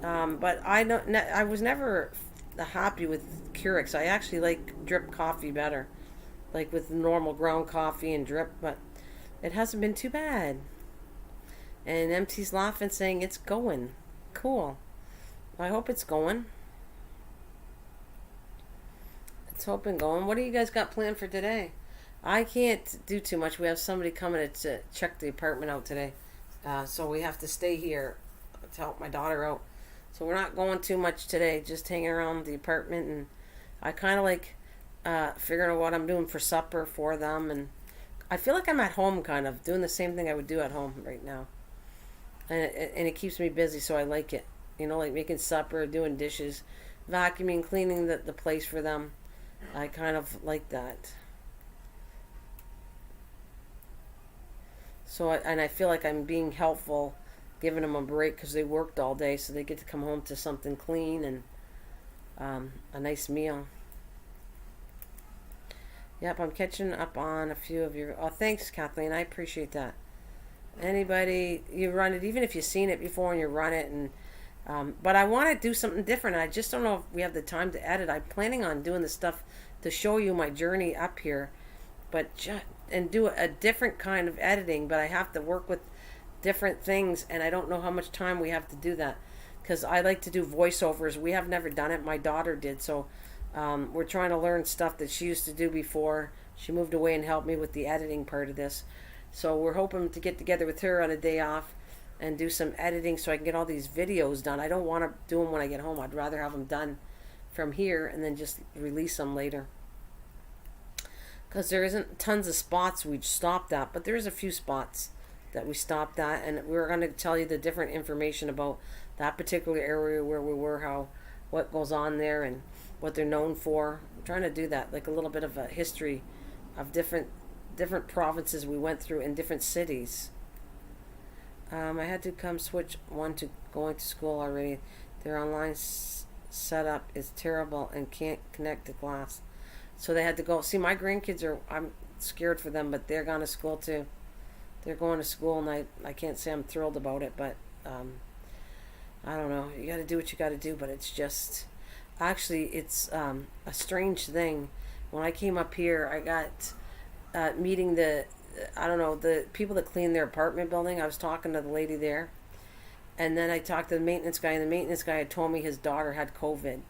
But I was never happy with Keurigs. I actually like drip coffee better, like with normal ground coffee and drip, but it hasn't been too bad. And MT's laughing, saying it's going. Cool. I hope it's going. It's hoping going. What do you guys got planned for today? I can't do too much. We have somebody coming to check the apartment out today. So we have to stay here to help my daughter out. So we're not going too much today. Just hanging around the apartment. And I kind of like figuring out what I'm doing for supper for them, and I feel like I'm at home, kind of doing the same thing I would do at home right now, and it keeps me busy, so I like it. Like making supper, doing dishes, vacuuming, cleaning the place for them. I kind of like that. And I feel like I'm being helpful, giving them a break because they worked all day, so they get to come home to something clean and a nice meal. Yep, I'm catching up on a few of your. Oh, thanks, Kathleen. I appreciate that. Anybody, you run it, even if you've seen it before and you run it, and but I want to do something different. I just don't know if we have the time to edit. I'm planning on doing the stuff to show you my journey up here, and do a different kind of editing. But I have to work with different things, and I don't know how much time we have to do that because I like to do voiceovers. We have never done it. My daughter did, so we're trying to learn stuff that she used to do before she moved away and helped me with the editing part of this. So we're hoping to get together with her on a day off and do some editing so I can get all these videos done. I don't want to do them when I get home. I'd rather have them done from here and then just release them later. Because there isn't tons of spots we stopped at, but there's a few spots that we stopped at, and we're going to tell you the different information about that particular area where we were, what goes on there, and what they're known for. I'm trying to do that, like a little bit of a history of different provinces we went through in different cities. I had to come switch one to going to school already. Their online setup is terrible and can't connect to class. So they had to go. See, my grandkids I'm scared for them, but they're going to school too. They're going to school, and I can't say I'm thrilled about it, but I don't know. You got to do what you got to do, but it's just, actually, it's a strange thing. When I came up here, I got meeting the people that clean their apartment building. I was talking to the lady there, and then I talked to the maintenance guy, and the maintenance guy had told me his daughter had COVID.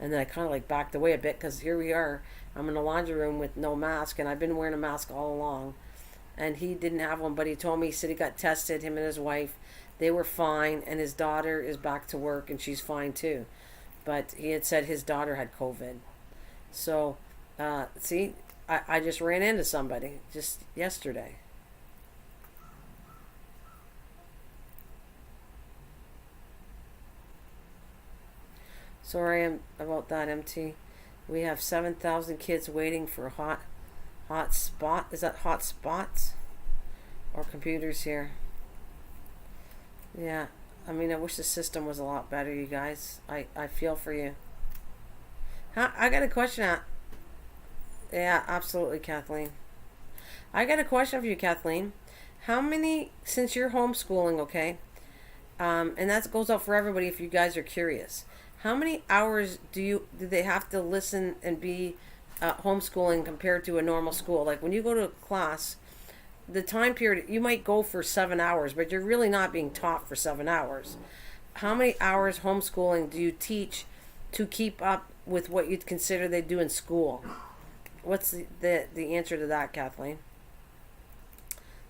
And then I kind of like backed away a bit because here we are. I'm in the laundry room with no mask, and I've been wearing a mask all along. And he didn't have one, but he told me, he said he got tested, him and his wife. They were fine, and his daughter is back to work, and she's fine too. But he had said his daughter had COVID. So, see, I just ran into somebody just yesterday. Sorry about that, MT. We have 7,000 kids waiting for a hot spot. Is that hot spots or computers here? Yeah, I mean, I wish the system was a lot better, you guys. I feel for you. I got a question. Yeah, absolutely, Kathleen. I got a question for you, Kathleen. How many, since you're homeschooling, okay, and that goes out for everybody if you guys are curious. How many hours do they have to listen and be homeschooling compared to a normal school? Like when you go to a class, the time period, you might go for 7 hours, but you're really not being taught for 7 hours. How many hours homeschooling do you teach to keep up with what you'd consider they do in school? What's the answer to that, Kathleen?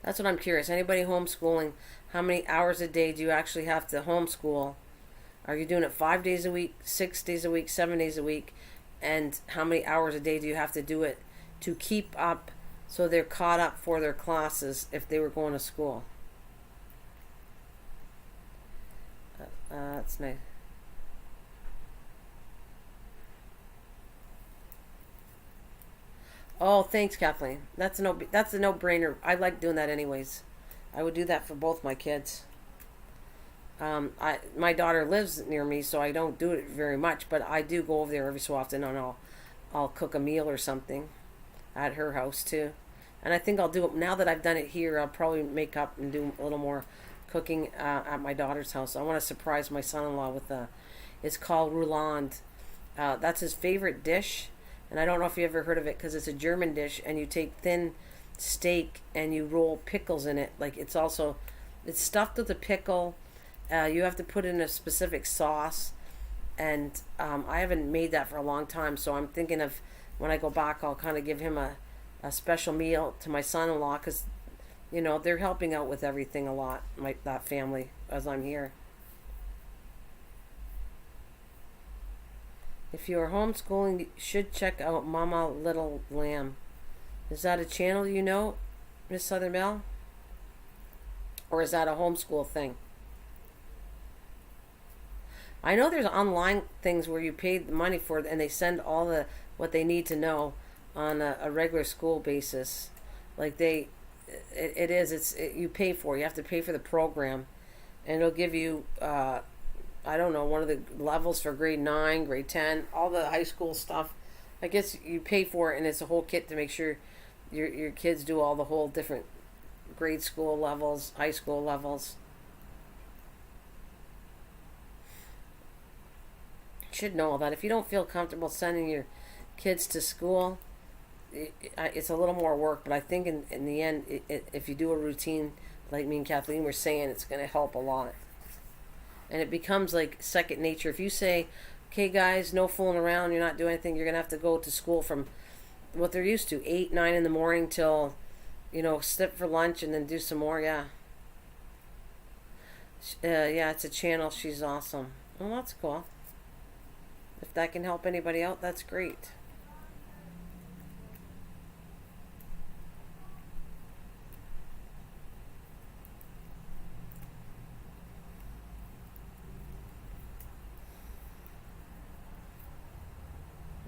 That's what I'm curious. Anybody homeschooling, how many hours a day do you actually have to homeschool? Are you doing it 5 days a week, 6 days a week, 7 days a week? And how many hours a day do you have to do it to keep up so they're caught up for their classes if they were going to school? That's nice. Oh, thanks, Kathleen. That's a no-brainer. I like doing that anyways. I would do that for both my kids. My daughter lives near me, so I don't do it very much, but I do go over there every so often, and I'll cook a meal or something at her house too. And I think I'll do it now that I've done it here. I'll probably make up and do a little more cooking at my daughter's house. I want to surprise my son-in-law with it's called rouland. That's his favorite dish, and I don't know if you ever heard of it because it's a German dish, and you take thin steak and you roll pickles in it. Like it's stuffed with a pickle. You have to put in a specific sauce, and I haven't made that for a long time, so I'm thinking of when I go back, I'll kind of give him a special meal to my son-in-law because, they're helping out with everything a lot, that family, as I'm here. If you are homeschooling, you should check out Mama Little Lamb. Is that a channel you know, Miss Southern Belle? Or is that a homeschool thing? I know there's online things where you pay the money for it and they send all the what they need to know on a regular school basis. Like it is. You pay for it. You have to pay for the program, and it'll give you I don't know, one of the levels for grade 9, grade 10, all the high school stuff. I guess you pay for it, and it's a whole kit to make sure your kids do all the whole different grade school levels, high school levels. Should know all that. If you don't feel comfortable sending your kids to school, it's a little more work, but I think in the end, if you do a routine like me and Kathleen were saying, it's going to help a lot. And it becomes like second nature. If you say, okay guys, no fooling around, you're not doing anything, you're going to have to go to school from what they're used to, 8, 9 in the morning till, sit for lunch and then do some more, yeah. Yeah, it's a channel. She's awesome. Well, that's cool. If that can help anybody out, that's great.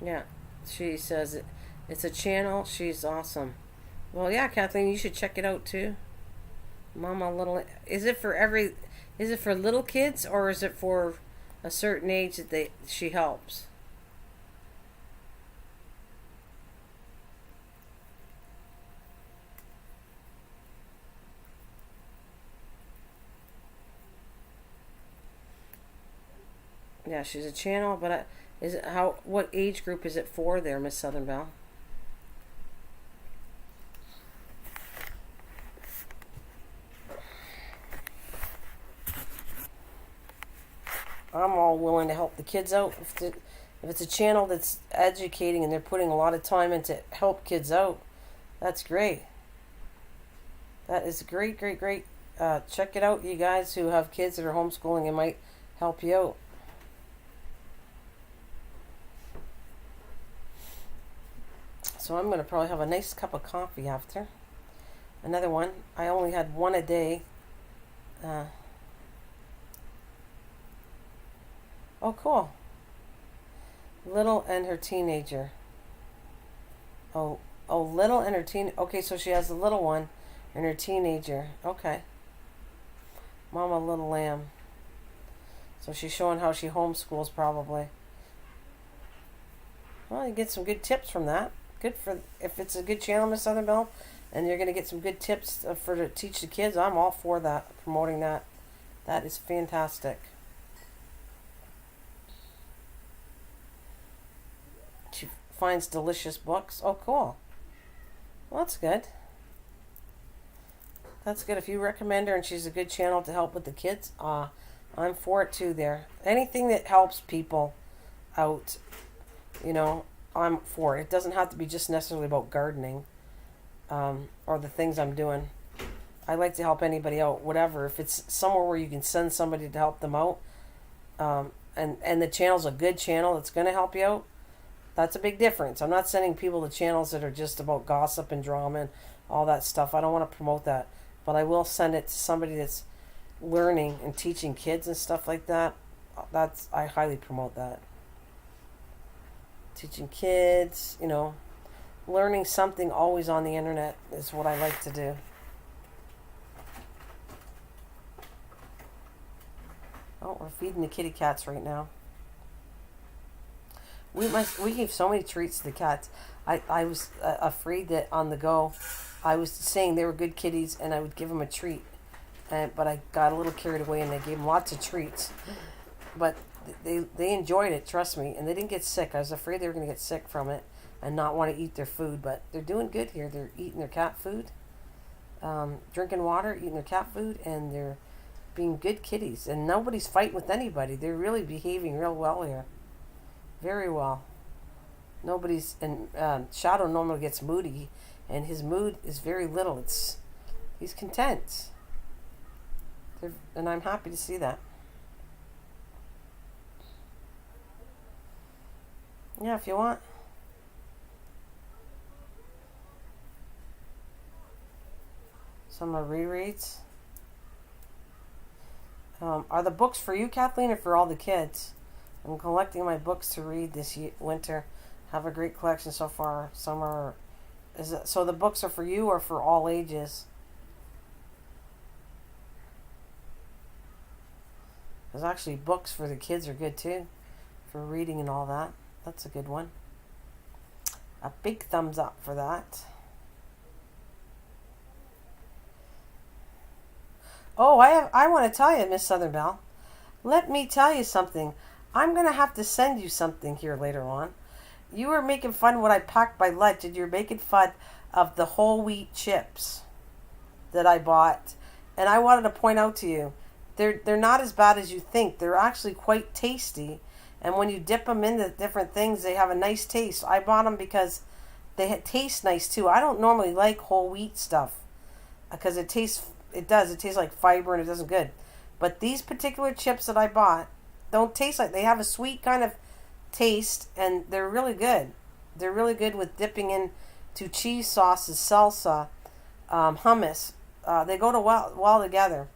Yeah, she says it's a channel. She's awesome. Well, yeah, Kathleen, you should check it out too. Mama Little. Is it for every? Is it for little kids or is it for a certain age that she helps? Yeah, she's a channel, but is it how? What age group is it for there, Miss Southern Belle? I'm all willing to help the kids out. If it's a channel that's educating and they're putting a lot of time into help kids out, that's great. That is great, great, great. Check it out, you guys who have kids that are homeschooling. It might help you out. So I'm going to probably have a nice cup of coffee after. Another one. I only had one a day. Oh, cool. Little and her teenager. Oh, Little and her teen. Okay, so she has the little one and her teenager. Okay. Mama Little Lamb. So she's showing how she homeschools probably. Well, you get some good tips from that. Good for if it's a good channel, Miss Southern Belle, and you're going to get some good tips to teach the kids. I'm all for that, promoting that. That is fantastic. She finds delicious books. Oh, cool. Well, that's good. That's good. If you recommend her and she's a good channel to help with the kids, I'm for it too there. Anything that helps people out, I'm for it. It doesn't have to be just necessarily about gardening or the things I'm doing. I like to help anybody out, whatever. If it's somewhere where you can send somebody to help them out, and the channel's a good channel that's going to help you out, that's a big difference. I'm not sending people to channels that are just about gossip and drama and all that stuff. I don't want to promote that. But I will send it to somebody that's learning and teaching kids and stuff like that. I highly promote that. Teaching kids, learning something always on the internet is what I like to do. Oh, we're feeding the kitty cats right now. We give so many treats to the cats. I was afraid that on the go, I was saying they were good kitties and I would give them a treat, but I got a little carried away and I gave them lots of treats. But they enjoyed it, trust me, and they didn't get sick. I was afraid they were going to get sick from it and not want to eat their food, but they're doing good here. They're eating their cat food, drinking water, eating their cat food, and they're being good kitties. And nobody's fighting with anybody. They're really behaving real well here. Very well. Nobody's, and Shadow normally gets moody, and his mood is very little. He's content. And I'm happy to see that. Yeah, if you want. Some are rereads. Are the books for you, Kathleen, or for all the kids? I'm collecting my books to read this winter. Have a great collection so far. Some are. Is it so? The books are for you or for all ages? There's actually books for the kids are good too, for reading and all that. That's a good one. A big thumbs up for that. Oh, I want to tell you, Miss Southern Belle. Let me tell you something. I'm gonna have to send you something here later on. You were making fun of what I packed by lunch, and you're making fun of the whole wheat chips that I bought. And I wanted to point out to you, they're not as bad as you think. They're actually quite tasty. And when you dip them into different things, they have a nice taste. I bought them because taste nice too. I don't normally like whole wheat stuff because it tastes like fiber and it doesn't good. But these particular chips that I bought don't taste like, they have a sweet kind of taste and they're really good. They're really good with dipping into cheese sauces, salsa, hummus. They go well together.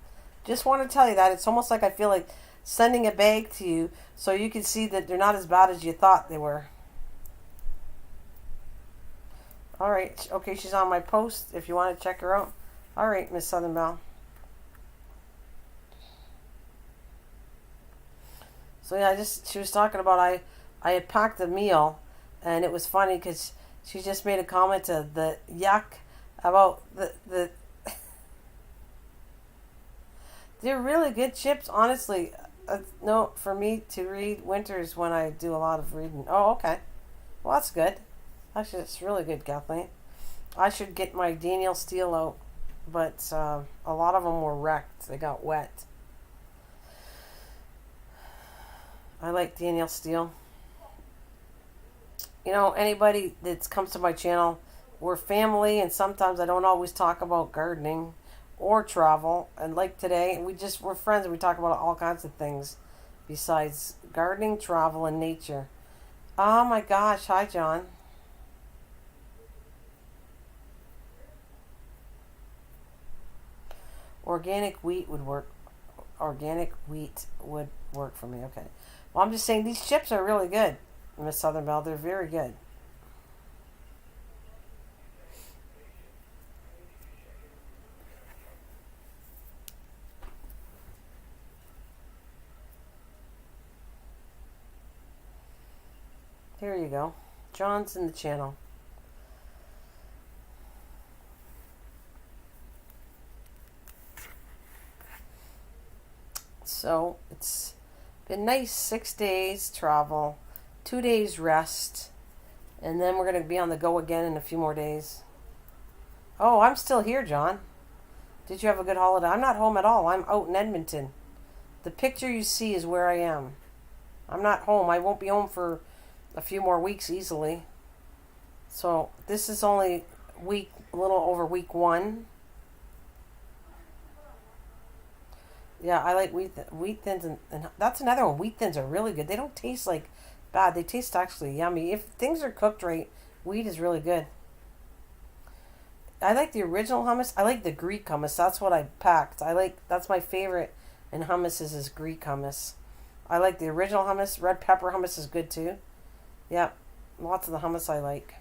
Just want to tell you that it's almost like I feel like sending a bag to you so you can see that they're not as bad as you thought they were. All right. Okay, she's on my post if you want to check her out. All right, Miss Southern Belle. So yeah, she was talking about I had packed a meal, and it was funny because she just made a comment to the yuck about the they're really good chips, honestly. No, for me to read winters when I do a lot of reading. Oh, okay. Well, that's good. Actually, it's really good, Kathleen. I should get my Daniel Steele out, but a lot of them were wrecked. They got wet. I like Daniel Steele. You know, anybody that comes to my channel, we're family, and sometimes I don't always talk about gardening or travel. And like today, we're friends and we talk about all kinds of things besides gardening, travel, and nature. Oh my gosh. Hi, John. Organic wheat would work. Organic wheat would work for me. Okay. Well, I'm just saying these chips are really good, Miss Southern Belle. They're very good. There you go. John's in the channel. So it's been nice. 6 days travel, 2 days rest, and then we're going to be on the go again in a few more days. Oh, I'm still here, John. Did you have a good holiday? I'm not home at all. I'm out in Edmonton. The picture you see is where I am. I'm not home. I won't be home for a few more weeks easily. So this is only a little over week 1. Yeah, I like wheat thins, and that's another one. Wheat thins are really good. They don't taste like bad. They taste actually yummy. If things are cooked right, wheat is really good. I like the original hummus. I like the Greek hummus. That's what I packed. That's my favorite in hummuses is Greek hummus. I like the original hummus. Red pepper hummus is good too. Yep, lots of the hummus I like.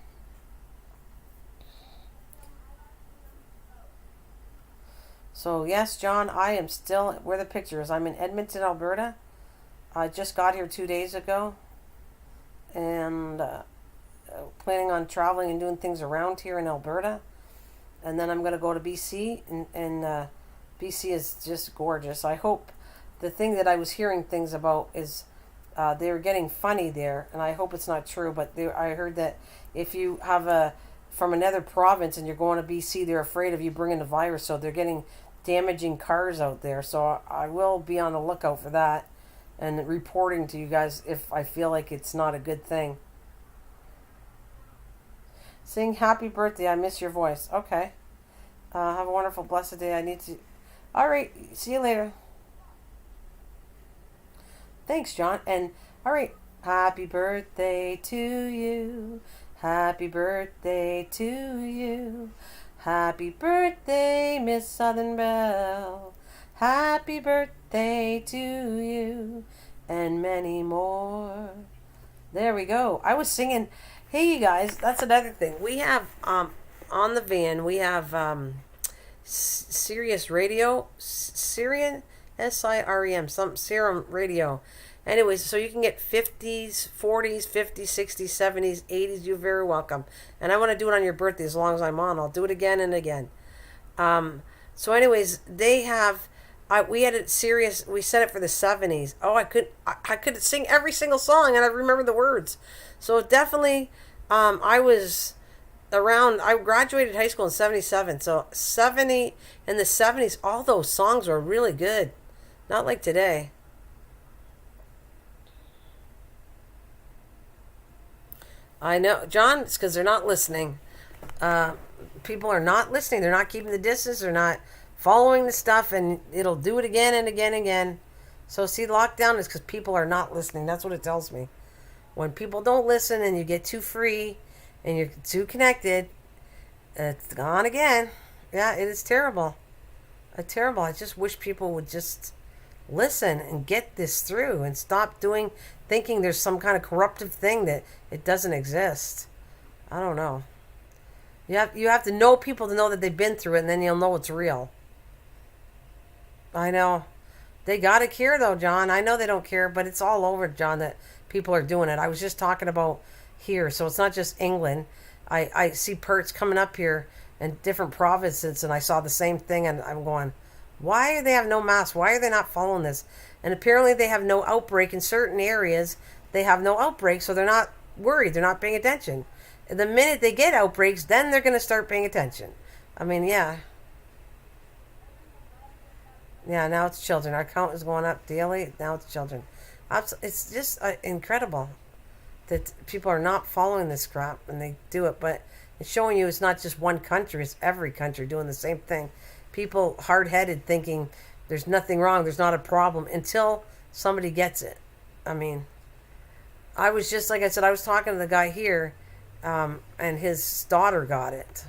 So yes, John, I am still where the picture is. I'm in Edmonton, Alberta. I just got here 2 days ago, and planning on traveling and doing things around here in Alberta. And then I'm going to go to BC, and BC is just gorgeous. I hope the thing that I was hearing things about is they were getting funny there, and I hope it's not true, but I heard that if you have from another province and you're going to BC, they're afraid of you bringing the virus, so they're getting damaging cars out there. So I will be on the lookout for that and reporting to you guys if I feel like it's not a good thing. Sing happy birthday. I miss your voice. Okay. Have a wonderful, blessed day. I need to. All right. See you later. Thanks, John. And all right. Happy birthday to you. Happy birthday to you. Happy birthday, Miss Southern Belle. Happy birthday to you. And many more. There we go. I was singing. Hey, you guys, that's another thing. We have, on the van, we have, Sirius Radio. Syrian, SIREM, some Serum Radio. Anyways, so you can get 50s, 40s, 50s, 60s, 70s, 80s. You're very welcome. And I want to do it on your birthday as long as I'm on. I'll do it again and again. So anyways, they have, we had it serious, we set it for the 70s. Oh, I could sing every single song and I remember the words. So definitely, I was around, I graduated high school in 77. So in the 70s, all those songs were really good. Not like today. I know, John, it's because they're not listening. People are not listening. They're not keeping the distance. They're not following the stuff, and it'll do it again and again and again. So, see, lockdown is because people are not listening. That's what it tells me. When people don't listen and you get too free and you're too connected, it's gone again. Yeah, it is terrible. Terrible. I just wish people would just listen and get this through and stop thinking there's some kind of corruptive thing that it doesn't exist. I don't know. You have to know people to know that they've been through it, and then you'll know it's real. I know. They gotta care though, John. I know they don't care, but it's all over, John, that people are doing it. I was just talking about here, so it's not just England. I see perts coming up here in different provinces, and I saw the same thing, and I'm going, why do they have no masks? Why are they not following this? And apparently they have no outbreak in certain areas. They have no outbreak, so they're not worried. They're not paying attention. And the minute they get outbreaks, then they're going to start paying attention. I mean, yeah. Yeah, now it's children. Our count is going up daily. Now it's children. It's just incredible that people are not following this crap and they do it. But it's showing you it's not just one country. It's every country doing the same thing. People hard-headed thinking there's nothing wrong, there's not a problem until somebody gets it. I mean, I was just, like I said, I was talking to the guy here, and his daughter got it.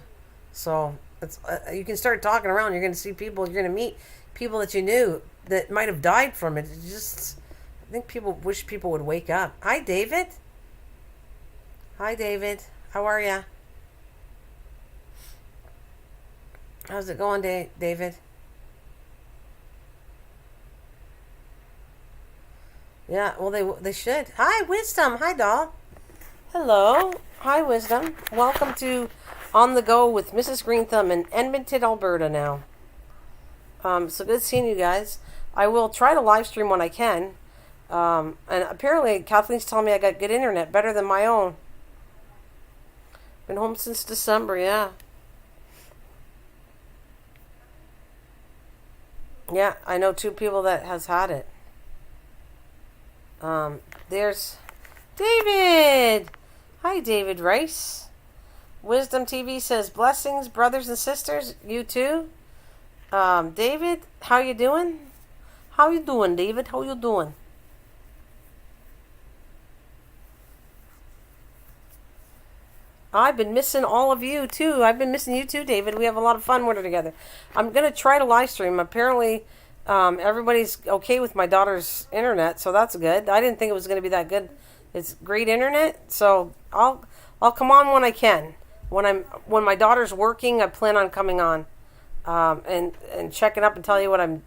So it's, you can start talking around. You're going to see people, you're going to meet people that you knew that might have died from it. I think people wish people would wake up. Hi, David. Hi, David. How are ya? How's it going, David? Yeah, well, they should. Hi, Wisdom. Hi, doll. Hello. Hi, Wisdom. Welcome to On the Go with Mrs. Green Thumb in Edmonton, Alberta now. So good seeing you guys. I will try to live stream when I can. And apparently Kathleen's telling me I got good internet, better than my own. Been home since December, yeah. Yeah, I know 2 people that has had it. There's David. Hi, David Rice. Wisdom TV says, blessings, brothers and sisters. You too. David, how you doing? How you doing, David? How you doing? I've been missing all of you too. I've been missing you too, David. We have a lot of fun when we're together. I'm going to try to live stream. Apparently, everybody's okay with my daughter's internet, so that's good. I didn't think it was going to be that good. It's great internet, so I'll come on when I can. When my daughter's working, I plan on coming on, and checking up and tell you what I'm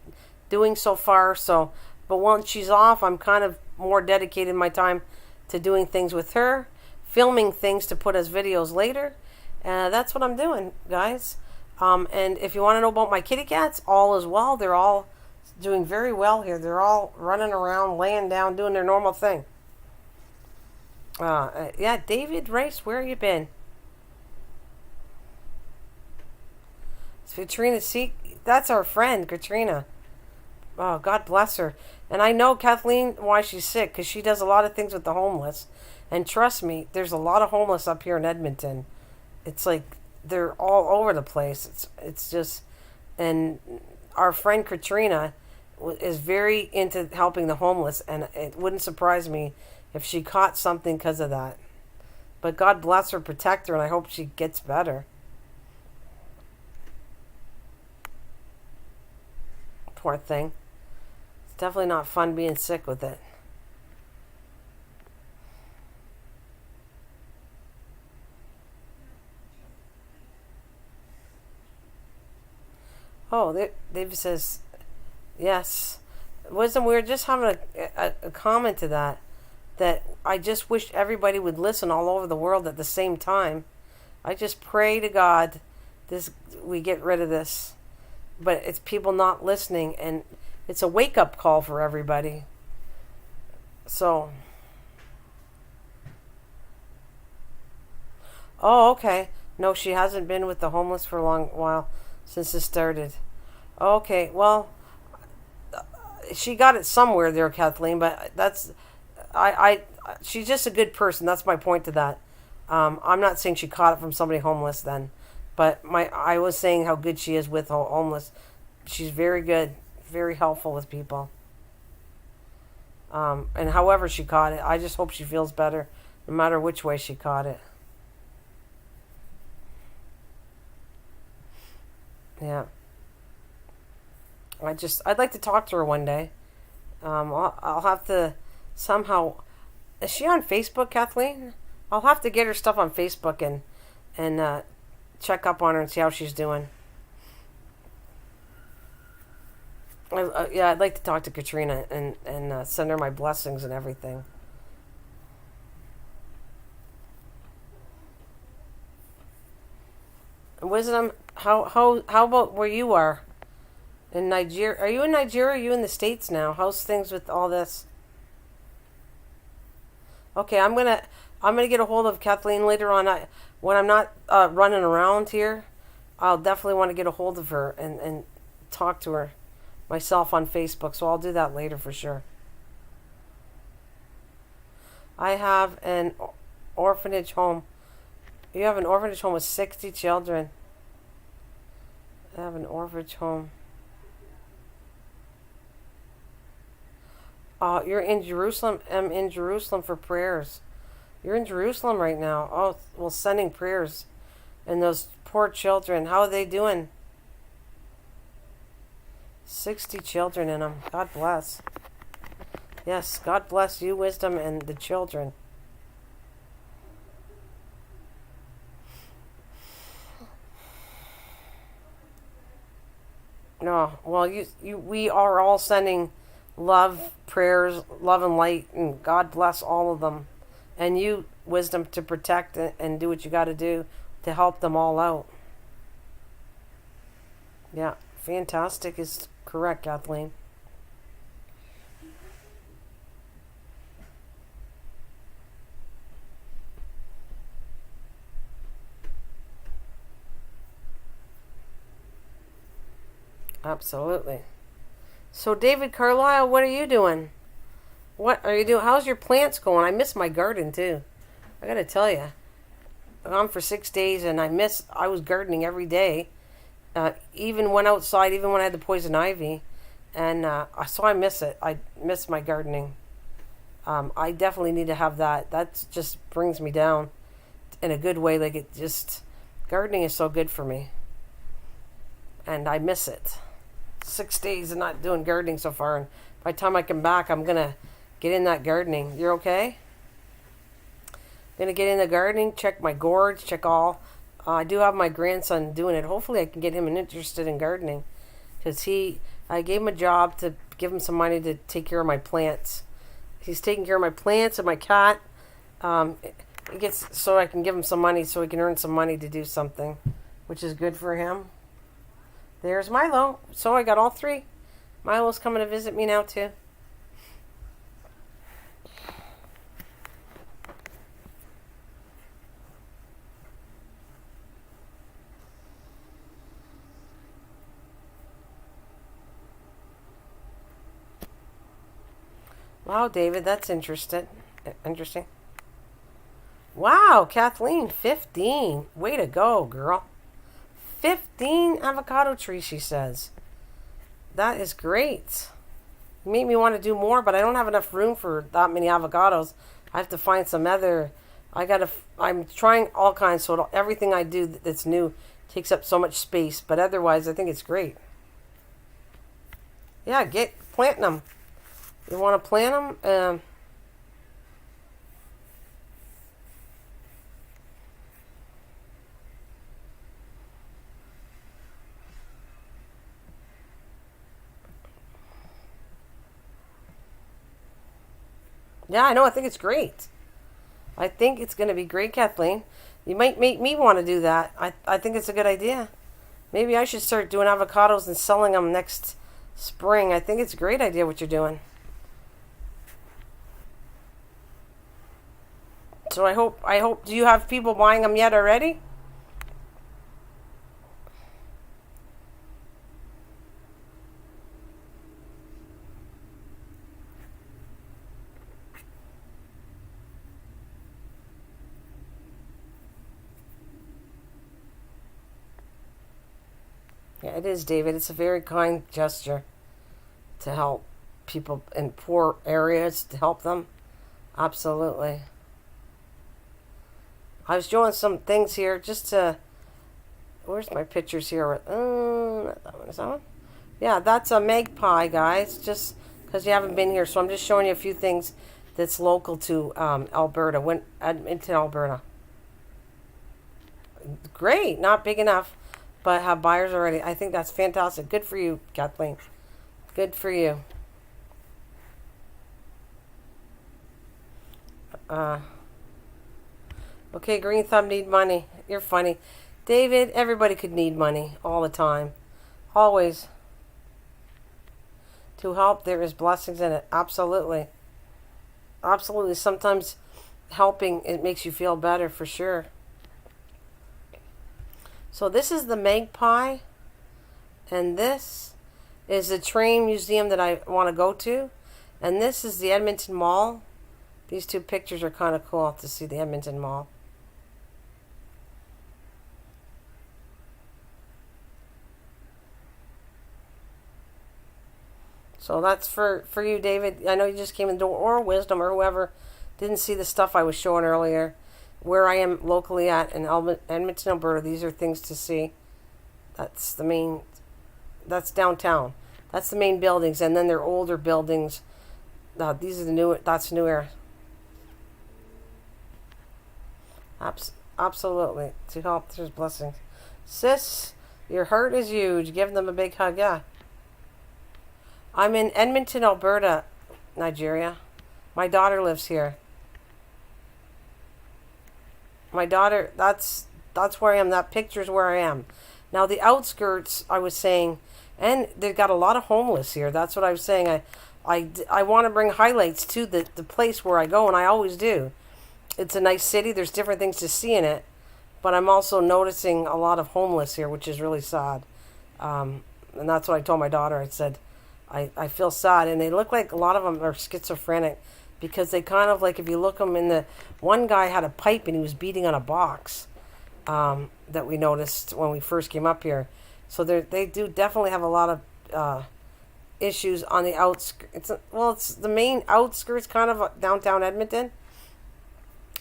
doing so far. So, but once she's off, I'm kind of more dedicated my time to doing things with her, filming things to put as videos later. That's what I'm doing, guys. And if you want to know about my kitty cats, all is well. They're all doing very well here. They're all running around, laying down, doing their normal thing. Yeah, David Rice, where have you been? It's Katrina, see, that's our friend, Katrina. Oh, God bless her. And I know Kathleen why she's sick, because she does a lot of things with the homeless. And trust me, there's a lot of homeless up here in Edmonton. It's like they're all over the place. It's just, and our friend Katrina is very into helping the homeless, and it wouldn't surprise me if she caught something because of that. But God bless her, protect her, and I hope she gets better. Poor thing. It's definitely not fun being sick with it. Oh, Dave says, yes. Wisdom, we were just having a comment to that. That I just wish everybody would listen all over the world at the same time. I just pray to God we get rid of this. But it's people not listening, and it's a wake-up call for everybody. So, oh, okay. No, she hasn't been with the homeless for a long while since it started. Okay, well, she got it somewhere there, Kathleen, but she's just a good person. That's my point to that. I'm not saying she caught it from somebody homeless then, but I was saying how good she is with homeless. She's very good, very helpful with people. And however she caught it, I just hope she feels better, no matter which way she caught it. Yeah. I'd like to talk to her one day. I'll have to somehow. Is she on Facebook, Kathleen? I'll have to get her stuff on Facebook and check up on her and see how she's doing. Yeah, I'd like to talk to Katrina and send her my blessings and everything. Wisdom, how about where you are? In Nigeria? Are you in Nigeria? Or are you in the States now? How's things with all this? Okay, I'm gonna get a hold of Kathleen later on. When I'm not running around here, I'll definitely want to get a hold of her and talk to her myself on Facebook. So I'll do that later for sure. I have an orphanage home. You have an orphanage home with 60 children. I have an orphanage home. You're in Jerusalem. I'm in Jerusalem for prayers. You're in Jerusalem right now. Oh, well, sending prayers. And those poor children, how are they doing? 60 children in them. God bless. Yes, God bless you, Wisdom, and the children. No, well, we are all sending love, prayers, love and light, and God bless all of them. And you, Wisdom, to protect and do what you got to do to help them all out. Yeah, fantastic is correct, Kathleen. Absolutely. So, David Carlisle, what are you doing? What are you doing? How's your plants going? I miss my garden too. I gotta tell you, I'm gone for 6 days, and I was gardening every day. Even went outside, even when I had the poison ivy, and so I miss it. I miss my gardening. I definitely need to have that. That just brings me down in a good way. Like gardening is so good for me, and I miss it. 6 days of not doing gardening so far, and by the time I come back, I'm gonna get in that gardening. You're okay? Gonna get in the gardening, check my gourds, check all. I do have my grandson doing it. Hopefully I can get him interested in gardening, because I gave him a job to give him some money to take care of my plants. He's taking care of my plants and my cat. He gets so I can give him some money so he can earn some money to do something, which is good for him. There's Milo. So I got all three. Milo's coming to visit me now too. Wow, David, that's interesting. Interesting. Wow, Kathleen, 15. Way to go, girl. 15 avocado trees, she says. That is great. You made me want to do more, but I don't have enough room for that many avocados. I have to find some other. I'm trying all kinds, so everything I do that's new takes up so much space. But otherwise, I think it's great. Yeah, get planting them. You want to plant them? Yeah, I know. I think it's great. I think it's going to be great, Kathleen. You might make me want to do that. I think it's a good idea. Maybe I should start doing avocados and selling them next spring. I think it's a great idea what you're doing. So I hope, do you have people buying them yet already? Yeah, it is, David. It's a very kind gesture to help people in poor areas, to help them. Absolutely. I was doing some things here just to. Where's my pictures here? Not that one. Is that one? Yeah, that's a magpie, guys. Just because you haven't been here, so I'm just showing you a few things that's local to Alberta. Went into Alberta. Great, not big enough, but have buyers already. I think that's fantastic. Good for you, Kathleen. Good for you. Uh, okay, green thumb need money. You're funny. David, everybody could need money all the time. Always. To help, there is blessings in it. Absolutely. Absolutely. Sometimes helping, it makes you feel better for sure. So this is the magpie, and this is the train museum that I want to go to, and this is the Edmonton Mall. These two pictures are kind of cool to see the Edmonton Mall. So that's for you, David. I know you just came in the door, or Wisdom, or whoever didn't see the stuff I was showing earlier. Where I am locally at in Edmonton, Alberta, these are things to see. That's the main, that's downtown. That's the main buildings, and then they're older buildings. These are the new, that's newer. Absolutely. To help, there's blessings. Sis, your heart is huge. Give them a big hug, yeah. I'm in Edmonton, Alberta, Nigeria. My daughter lives here. My daughter, that's where I am. That picture's where I am. Now the outskirts, I was saying, and they've got a lot of homeless here. That's what I was saying. I want to bring highlights to the place where I go, and I always do. It's a nice city. There's different things to see in it, but I'm also noticing a lot of homeless here, which is really sad. And that's what I told my daughter. I said, I feel sad, and they look like a lot of them are schizophrenic. Because they kind of like, if you look them in the, one guy had a pipe and he was beating on a box that we noticed when we first came up here. So they do definitely have a lot of issues on the outskirts. It's the main outskirts kind of downtown Edmonton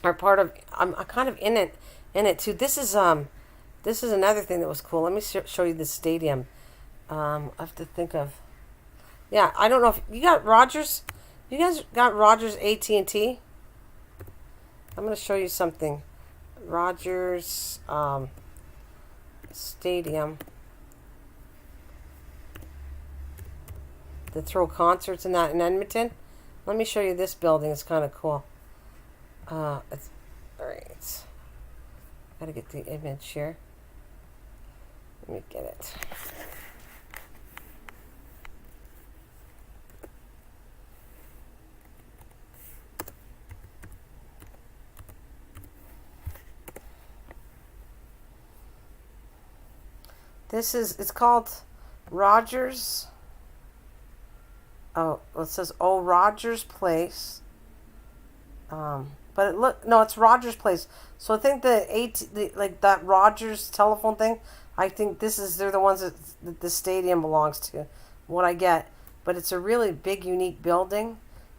are part of, I'm kind of in it too. This is another thing that was cool. Let me show you the stadium. I have to think of, yeah, I don't know if you got Rogers. You guys got Rogers AT&T? I'm going to show you something. Rogers Stadium. They throw concerts in that in Edmonton. Let me show you this building. It's kind of cool. It's all right. Got to get the image here. Let me get it. It's called Rogers. Oh, it says Rogers Place. But it's Rogers Place. So I think like that Rogers telephone thing. I think they're the ones that the stadium belongs to. What I get, but it's a really big, unique building,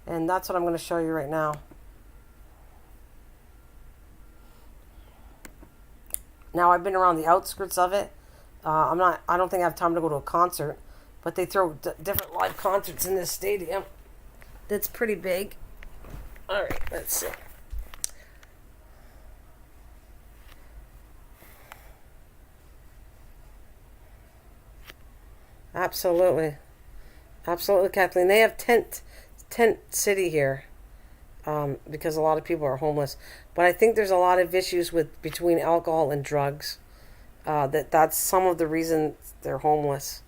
and that's what I'm going to show you right now. Now I've been around the outskirts of it. I'm not. I don't think I have time to go to a concert, but they throw different live concerts in this stadium. That's pretty big. All right, let's see. Absolutely, absolutely, Kathleen. They have tent city here, because a lot of people are homeless. But I think there's a lot of issues with between alcohol and drugs. That's some of the reasons they're homeless.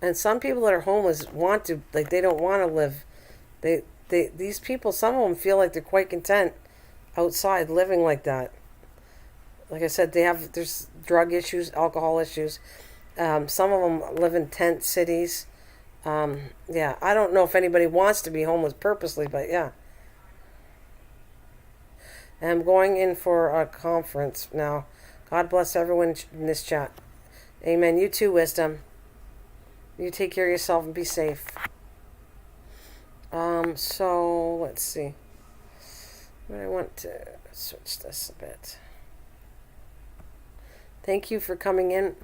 And some people that are homeless want to, like, they don't want to live. These people, some of them feel like they're quite content outside living like that. Like I said, there's drug issues, alcohol issues. Some of them live in tent cities. Yeah, I don't know if anybody wants to be homeless purposely, but yeah. And I'm going in for a conference now. God bless everyone in this chat. Amen. You too, Wisdom. You take care of yourself and be safe. So let's see. I want to switch this a bit. Thank you for coming in.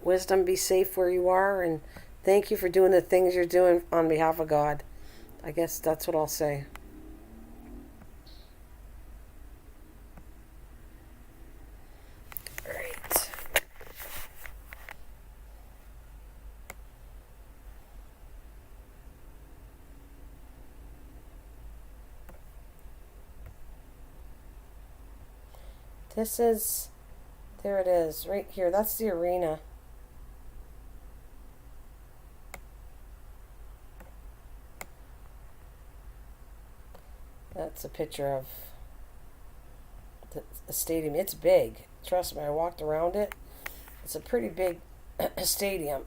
Wisdom, be safe where you are, and thank you for doing the things you're doing on behalf of God. I guess that's what I'll say. All right. There it is, right here. That's the arena. That's a picture of the stadium. It's big. Trust me, I walked around it. It's a pretty big stadium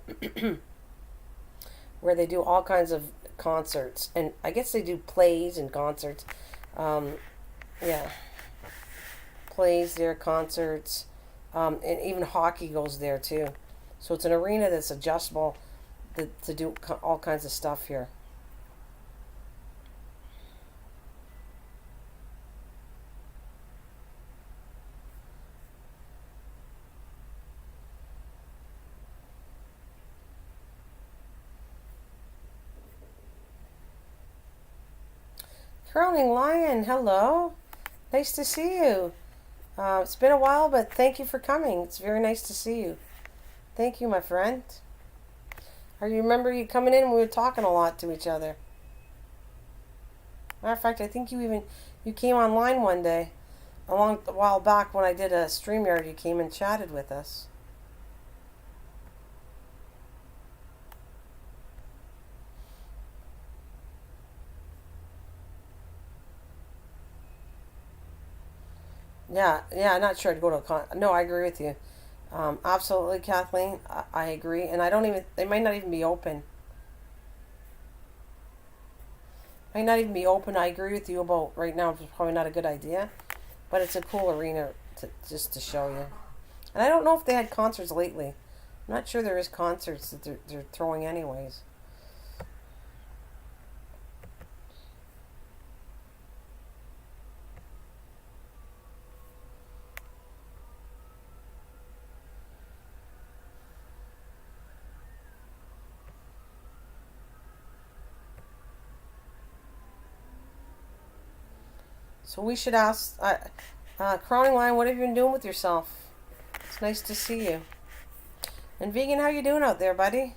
where they do all kinds of concerts. And I guess they do plays and concerts. Yeah. Plays there, concerts. And even hockey goes there too. So it's an arena that's adjustable to do all kinds of stuff here. Curling Lion, hello. Nice to see you. It's been a while, but thank you for coming. It's very nice to see you. Thank you, my friend. I remember you coming in and we were talking a lot to each other. Matter of fact, I think you came online one day, a while back when I did a StreamYard. You came and chatted with us. Yeah, I'm not sure I'd go to a No, I agree with you. Absolutely, Kathleen. I agree, and I don't even. They might not even be open. Might not even be open. I agree with you about right now. It's probably not a good idea, but it's a cool arena just to show you. And I don't know if they had concerts lately. I'm not sure there is concerts that they're throwing anyways. So we should ask, Crowning Lion, what have you been doing with yourself? It's nice to see you. And Vegan, how you doing out there, buddy?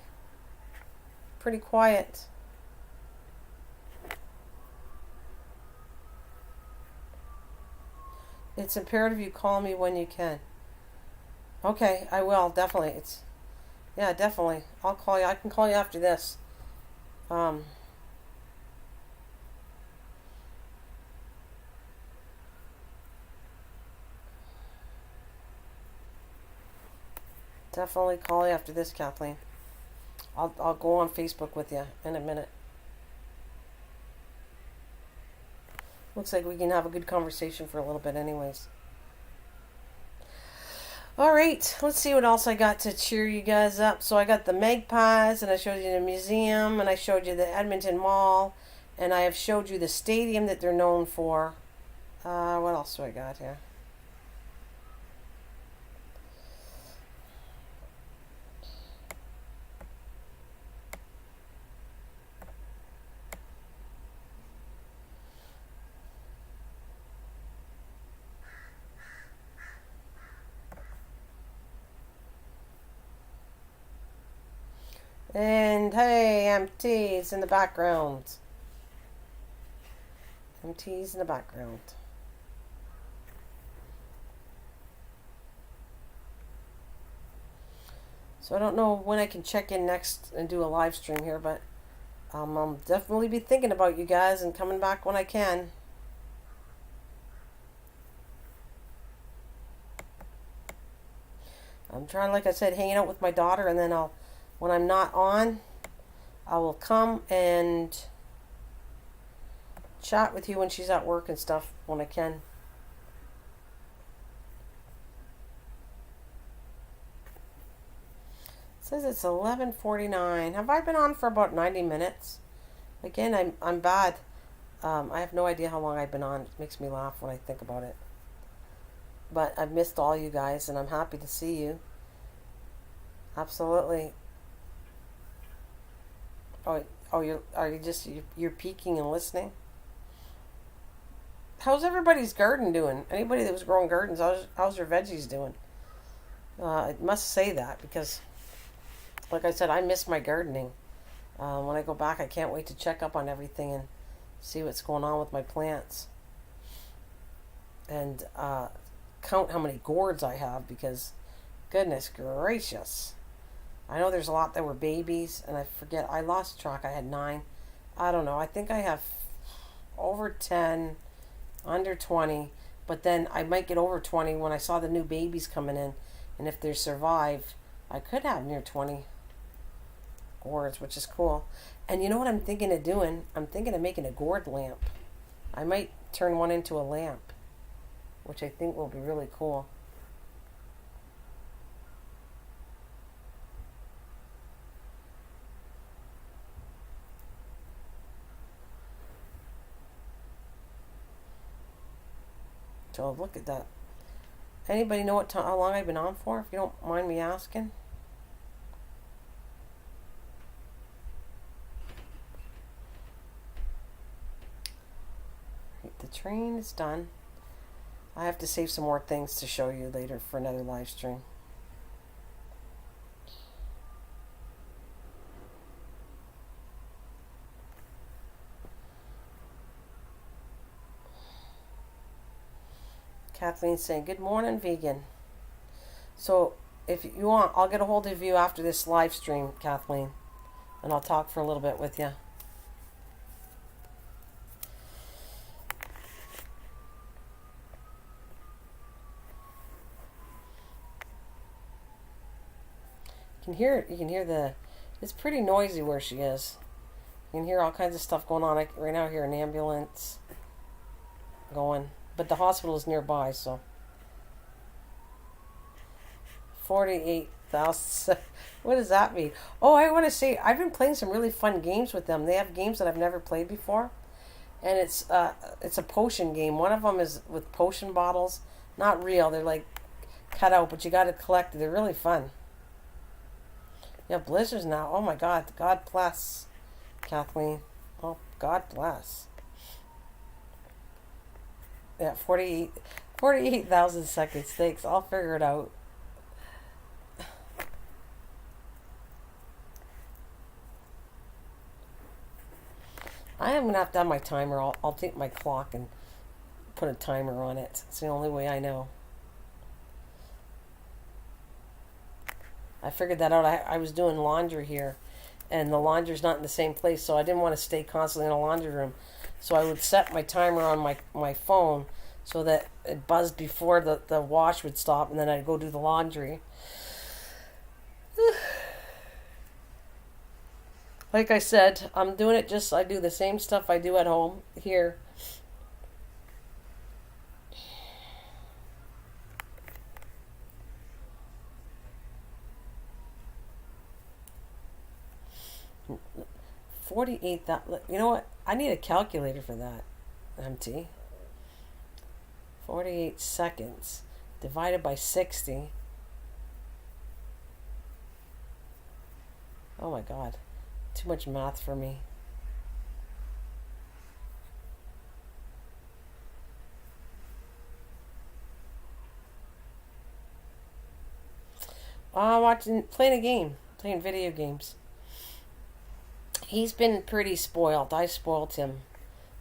Pretty quiet. It's imperative you call me when you can. Okay, I will, definitely. Yeah, definitely. I'll call you. I can call you after this. Definitely call you after this, Kathleen. I'll go on Facebook with you in a minute. Looks like we can have a good conversation for a little bit anyways. Alright, let's see what else I got to cheer you guys up. So I got the Magpies, and I showed you the museum, and I showed you the Edmonton Mall, and I have showed you the stadium that they're known for. What else do I got here? And hey, MT's in the background. MT's in the background. So I don't know when I can check in next and do a live stream here, but I'll definitely be thinking about you guys and coming back when I can. I'm trying, like I said, hanging out with my daughter, and then when I'm not on, I will come and chat with you when she's at work and stuff when I can. It says it's 11:49. Have I been on for about 90 minutes? Again, I'm bad. I have no idea how long I've been on. It makes me laugh when I think about it. But I've missed all you guys, and I'm happy to see you. Absolutely. Oh, you're peeking and listening? How's everybody's garden doing? Anybody that was growing gardens, how's your veggies doing? I must say that because, like I said, I miss my gardening. When I go back, I can't wait to check up on everything and see what's going on with my plants. And count how many gourds I have because, goodness gracious. I know there's a lot that were babies, and I forget. I lost track. I had 9. I don't know. I think I have over 10, under 20, but then I might get over 20 when I saw the new babies coming in. And if they survive, I could have near 20 gourds, which is cool. And you know what I'm thinking of doing? I'm thinking of making a gourd lamp. I might turn one into a lamp, which I think will be really cool. So look at that. Anybody know how long I've been on for? If you don't mind me asking. The train is done. I have to save some more things to show you later for another live stream. Kathleen's saying, good morning, vegan. So if you want, I'll get a hold of you after this live stream, Kathleen, and I'll talk for a little bit with you. You can hear it's pretty noisy where she is. You can hear all kinds of stuff going on. Right now I hear an ambulance going, but the hospital is nearby, so. 48,000. What does that mean? Oh, I want to say, I've been playing some really fun games with them. They have games that I've never played before. And it's a potion game. One of them is with potion bottles. Not real. They're like cut out, but you got to collect. They're really fun. Yeah, blizzards now. Oh my God. God bless, Kathleen. Oh, God bless. Yeah, 48,000 seconds. Thanks. I'll figure it out. I am going to have my timer. I'll take my clock and put a timer on it. It's the only way I know. I figured that out. I was doing laundry here, and the laundry's not in the same place, so I didn't want to stay constantly in a laundry room. So I would set my timer on my phone so that it buzzed before the wash would stop, and then I'd go do the laundry. Like I said, I'm doing it I do the same stuff I do at home here. You know what? I need a calculator for that. MT. 48 seconds divided by 60. Oh my God. Too much math for me. Playing video games. He's been pretty spoiled. I spoiled him.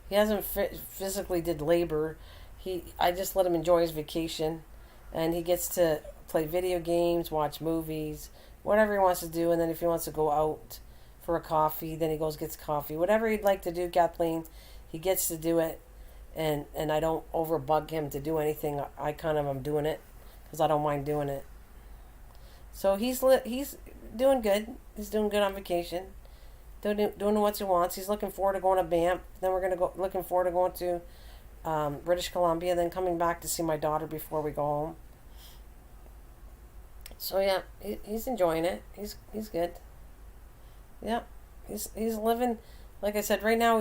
He hasn't physically did labor. I just let him enjoy his vacation, and he gets to play video games, watch movies, whatever he wants to do. And then if he wants to go out for a coffee, then he goes gets coffee. Whatever he'd like to do, Kathleen, he gets to do it. And I don't overbug him to do anything. I kind of am doing it because I don't mind doing it. So he's doing good. He's doing good on vacation. Doing what he wants. He's looking forward to going to Banff. Then we're gonna go. Looking forward to going to British Columbia. Then coming back to see my daughter before we go home. So yeah, he's enjoying it. He's good. Yeah, he's living. Like I said, right now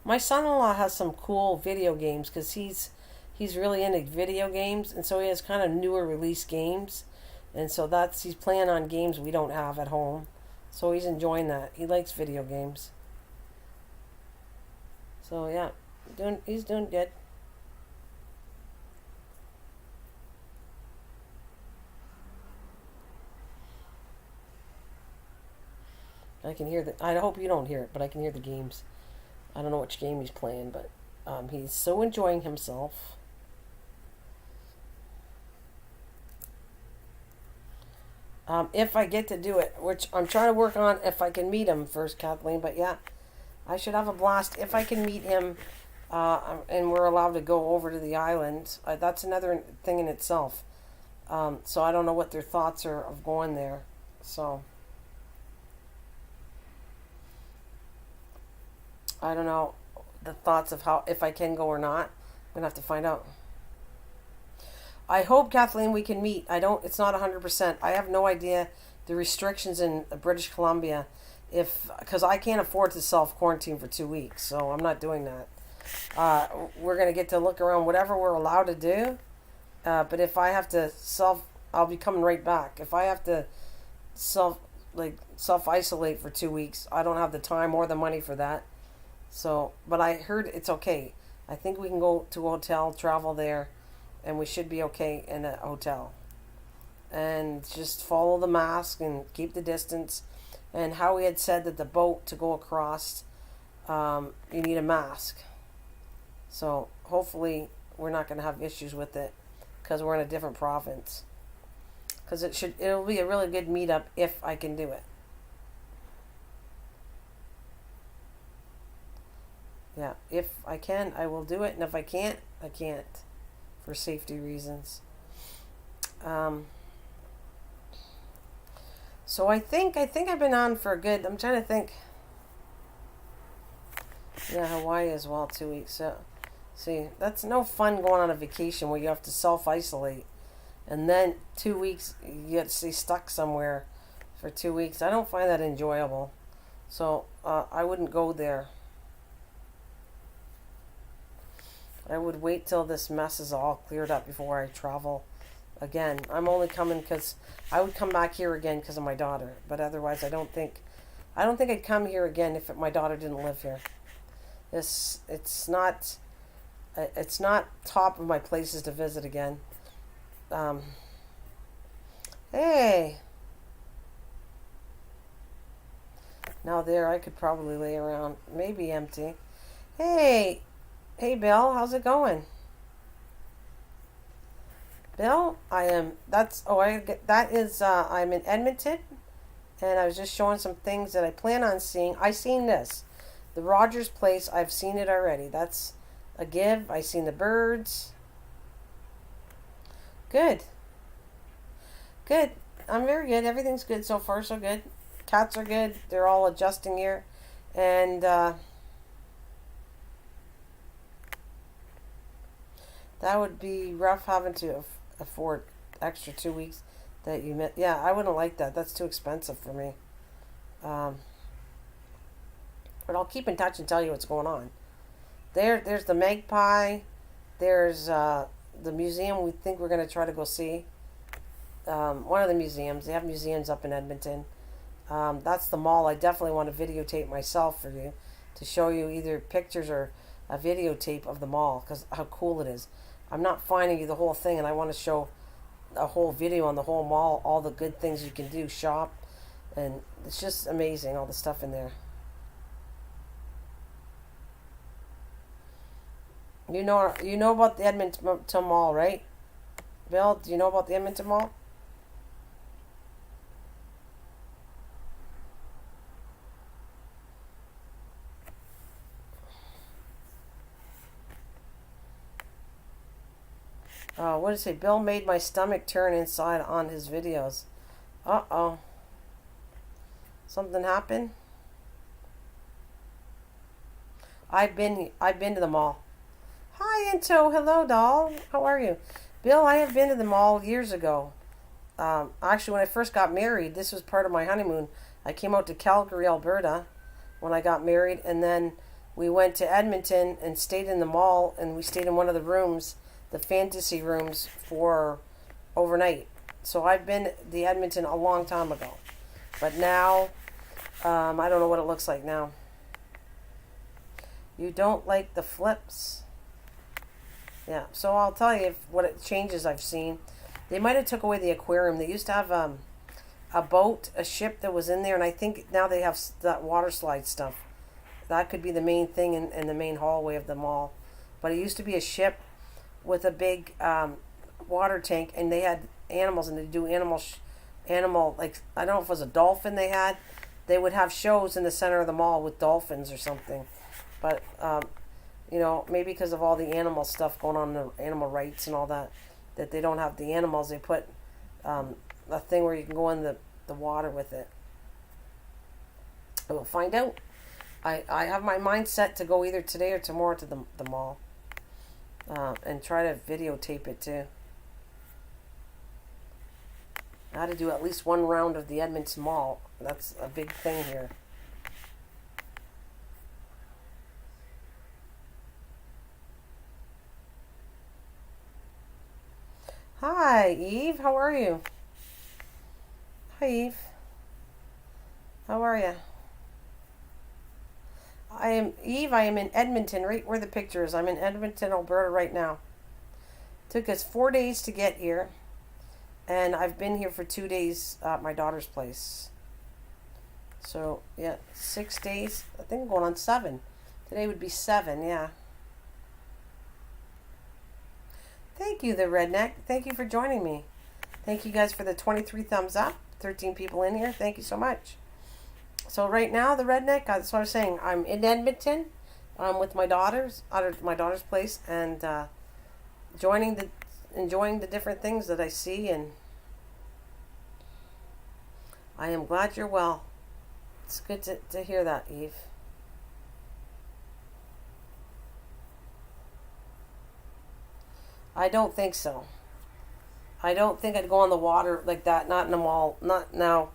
my son-in-law has some cool video games because he's really into video games, and so he has kind of newer release games, and so he's playing on games we don't have at home. So he's enjoying that. He likes video games. So yeah, he's doing good. I can hear I hope you don't hear it, but I can hear the games. I don't know which game he's playing, but he's so enjoying himself. If I get to do it, which I'm trying to work on if I can meet him first, Kathleen. But yeah, I should have a blast if I can meet him and we're allowed to go over to the island. That's another thing in itself. So I don't know what their thoughts are of going there. So I don't know the thoughts of how if I can go or not. I'm gonna have to find out. I hope, Kathleen, we can meet. It's not 100%. I have no idea the restrictions in British Columbia because I can't afford to self-quarantine for 2 weeks, so I'm not doing that. We're going to get to look around whatever we're allowed to do, but if I have to I'll be coming right back. If I have to self-isolate for 2 weeks, I don't have the time or the money for that. So, but I heard it's okay. I think we can go to a hotel, travel there, and we should be okay in a hotel. And just follow the mask and keep the distance. And Howie had said that the boat to go across, you need a mask. So hopefully we're not going to have issues with it because we're in a different province. Because it'll be a really good meetup if I can do it. Yeah, if I can, I will do it, and if I can't, I can't. For safety reasons. So I think I've been on for a good. I'm trying to think. Yeah, Hawaii as well, 2 weeks. So, see, that's no fun going on a vacation where you have to self-isolate, and then 2 weeks you get to stay stuck somewhere for 2 weeks. I don't find that enjoyable. So I wouldn't go there. I would wait till this mess is all cleared up before I travel again. I'm only coming because I would come back here again because of my daughter. But otherwise, I don't think I'd come here again if my daughter didn't live here. It's not top of my places to visit again. Hey. Now there, I could probably lay around, maybe empty. Hey, Bill, how's it going? Bill, I'm in Edmonton, and I was just showing some things that I plan on seeing. I seen this, the Rogers Place. I've seen it already. That's a give. I seen the birds. Good. I'm very good. Everything's good so far. So good. Cats are good. They're all adjusting here, and that would be rough having to afford extra 2 weeks that you met. Yeah, I wouldn't like that. That's too expensive for me. But I'll keep in touch and tell you what's going on. There's the Magpie. There's the museum we think we're going to try to go see. One of the museums. They have museums up in Edmonton. That's the mall. I definitely want to videotape myself for you to show you either pictures or a videotape of the mall because how cool it is. I'm not finding you the whole thing, and I want to show a whole video on the whole mall, all the good things you can do, shop, and it's just amazing, all the stuff in there. You know about the Edmonton Mall, right? Bill, do you know about the Edmonton Mall? What did it say? Bill made my stomach turn inside on his videos. Uh-oh. Something happened? I've been to the mall. Hi, Into. Hello, doll. How are you? Bill, I have been to the mall years ago. Actually, when I first got married, this was part of my honeymoon. I came out to Calgary, Alberta, when I got married, and then we went to Edmonton and stayed in the mall, and we stayed in one of the rooms, the fantasy rooms, for overnight. So I've been to Edmonton a long time ago, but now I don't know what it looks like now. You don't like the flips? Yeah, so I'll tell you what changes I've seen. They might have took away the aquarium. They used to have a boat, a ship that was in there, and I think now they have that water slide stuff. That could be the main thing in the main hallway of the mall. But it used to be a ship with a big water tank, and they had animals, and they do animal, like, I don't know if it was a dolphin they had. They would have shows in the center of the mall with dolphins or something. But, maybe because of all the animal stuff going on, the animal rights and all that they don't have the animals. They put a thing where you can go in the water with it. I will find out. I have my mind set to go either today or tomorrow to the mall. And try to videotape it too. I had to do at least one round of the Edmonton Mall. That's a big thing here. Hi, Eve. How are you? Hi, Eve. How are you? I am Eve. I am in Edmonton, right where the picture is. I'm in Edmonton, Alberta right now. Took us 4 days to get here, and I've been here for 2 days at my daughter's place. So yeah, 6 days. I think I'm going on 7. Today would be 7. Yeah. Thank you, the redneck. Thank you for joining me. Thank you guys for the 23 thumbs up. 13 people in here. Thank you so much. So right now, the redneck, that's what I was saying. I'm in Edmonton with my daughters, at my daughter's place, and enjoying the different things that I see, and I am glad you're well. It's good to hear that, Eve. I don't think so. I don't think I'd go on the water like that, not in the mall, not now.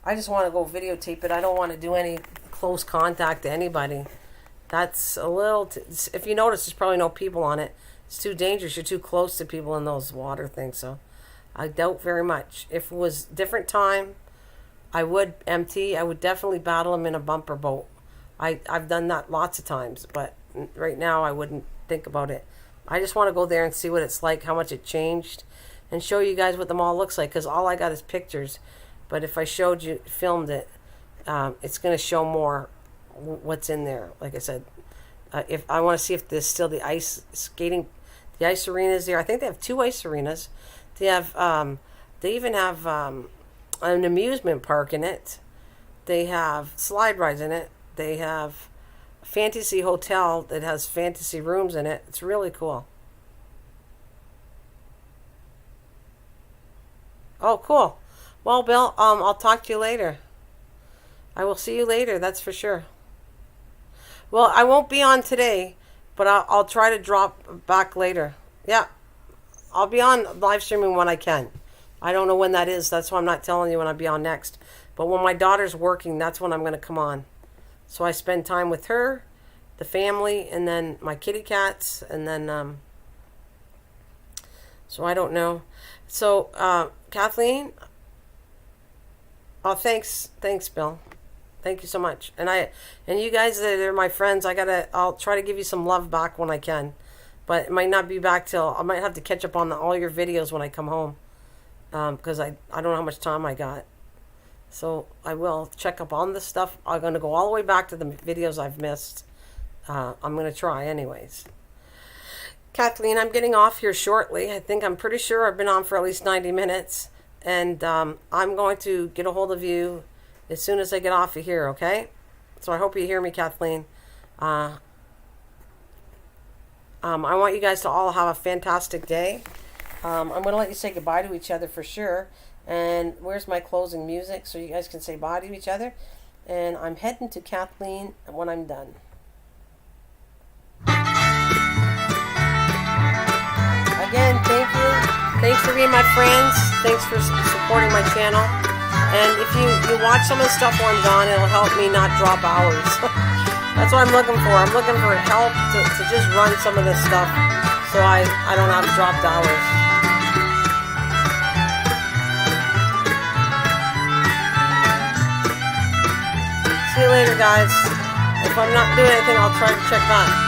I just want to go videotape it. I don't want to do any close contact to anybody. That's a little... if you notice, there's probably no people on it. It's too dangerous. You're too close to people in those water things, so I doubt very much. If it was different time, I would empty. I would definitely battle them in a bumper boat. I've done that lots of times, but right now I wouldn't think about it. I just want to go there and see what it's like, how much it changed, and show you guys what the mall looks like, because all I got is pictures. But if I filmed it, it's going to show more what's in there. Like I said, if I want to see if there's still the ice arena is there. I think they have 2 ice arenas. They have, they even have an amusement park in it. They have slide rides in it. They have a fantasy hotel that has fantasy rooms in it. It's really cool. Oh, cool. Well, Bill, I'll talk to you later. I will see you later, that's for sure. Well, I won't be on today, but I'll try to drop back later. Yeah, I'll be on live streaming when I can. I don't know when that is. That's why I'm not telling you when I'll be on next. But when my daughter's working, that's when I'm going to come on. So I spend time with her, the family, and then my kitty cats, and then, so I don't know. So, Kathleen, oh, thanks, Bill. Thank you so much. And you guys that are my friends, I'll try to give you some love back when I can. But it might not be back till, I might have to catch up on all your videos when I come home. Because I don't know how much time I got. So I will check up on this stuff. I'm going to go all the way back to the videos I've missed. I'm going to try anyways. Kathleen, I'm getting off here shortly. I'm pretty sure I've been on for at least 90 minutes. And I'm going to get a hold of you as soon as I get off of here, okay? So I hope you hear me, Kathleen. I want you guys to all have a fantastic day. I'm going to let you say goodbye to each other for sure. And where's my closing music so you guys can say bye to each other? And I'm heading to Kathleen when I'm done. Again, thank you. Thanks for being my friends. Thanks for supporting my channel. And if you watch some of the stuff while I'm gone, it'll help me not drop hours. That's what I'm looking for. I'm looking for help to just run some of this stuff so I don't have dropped hours. See you later, guys. If I'm not doing anything, I'll try to check back.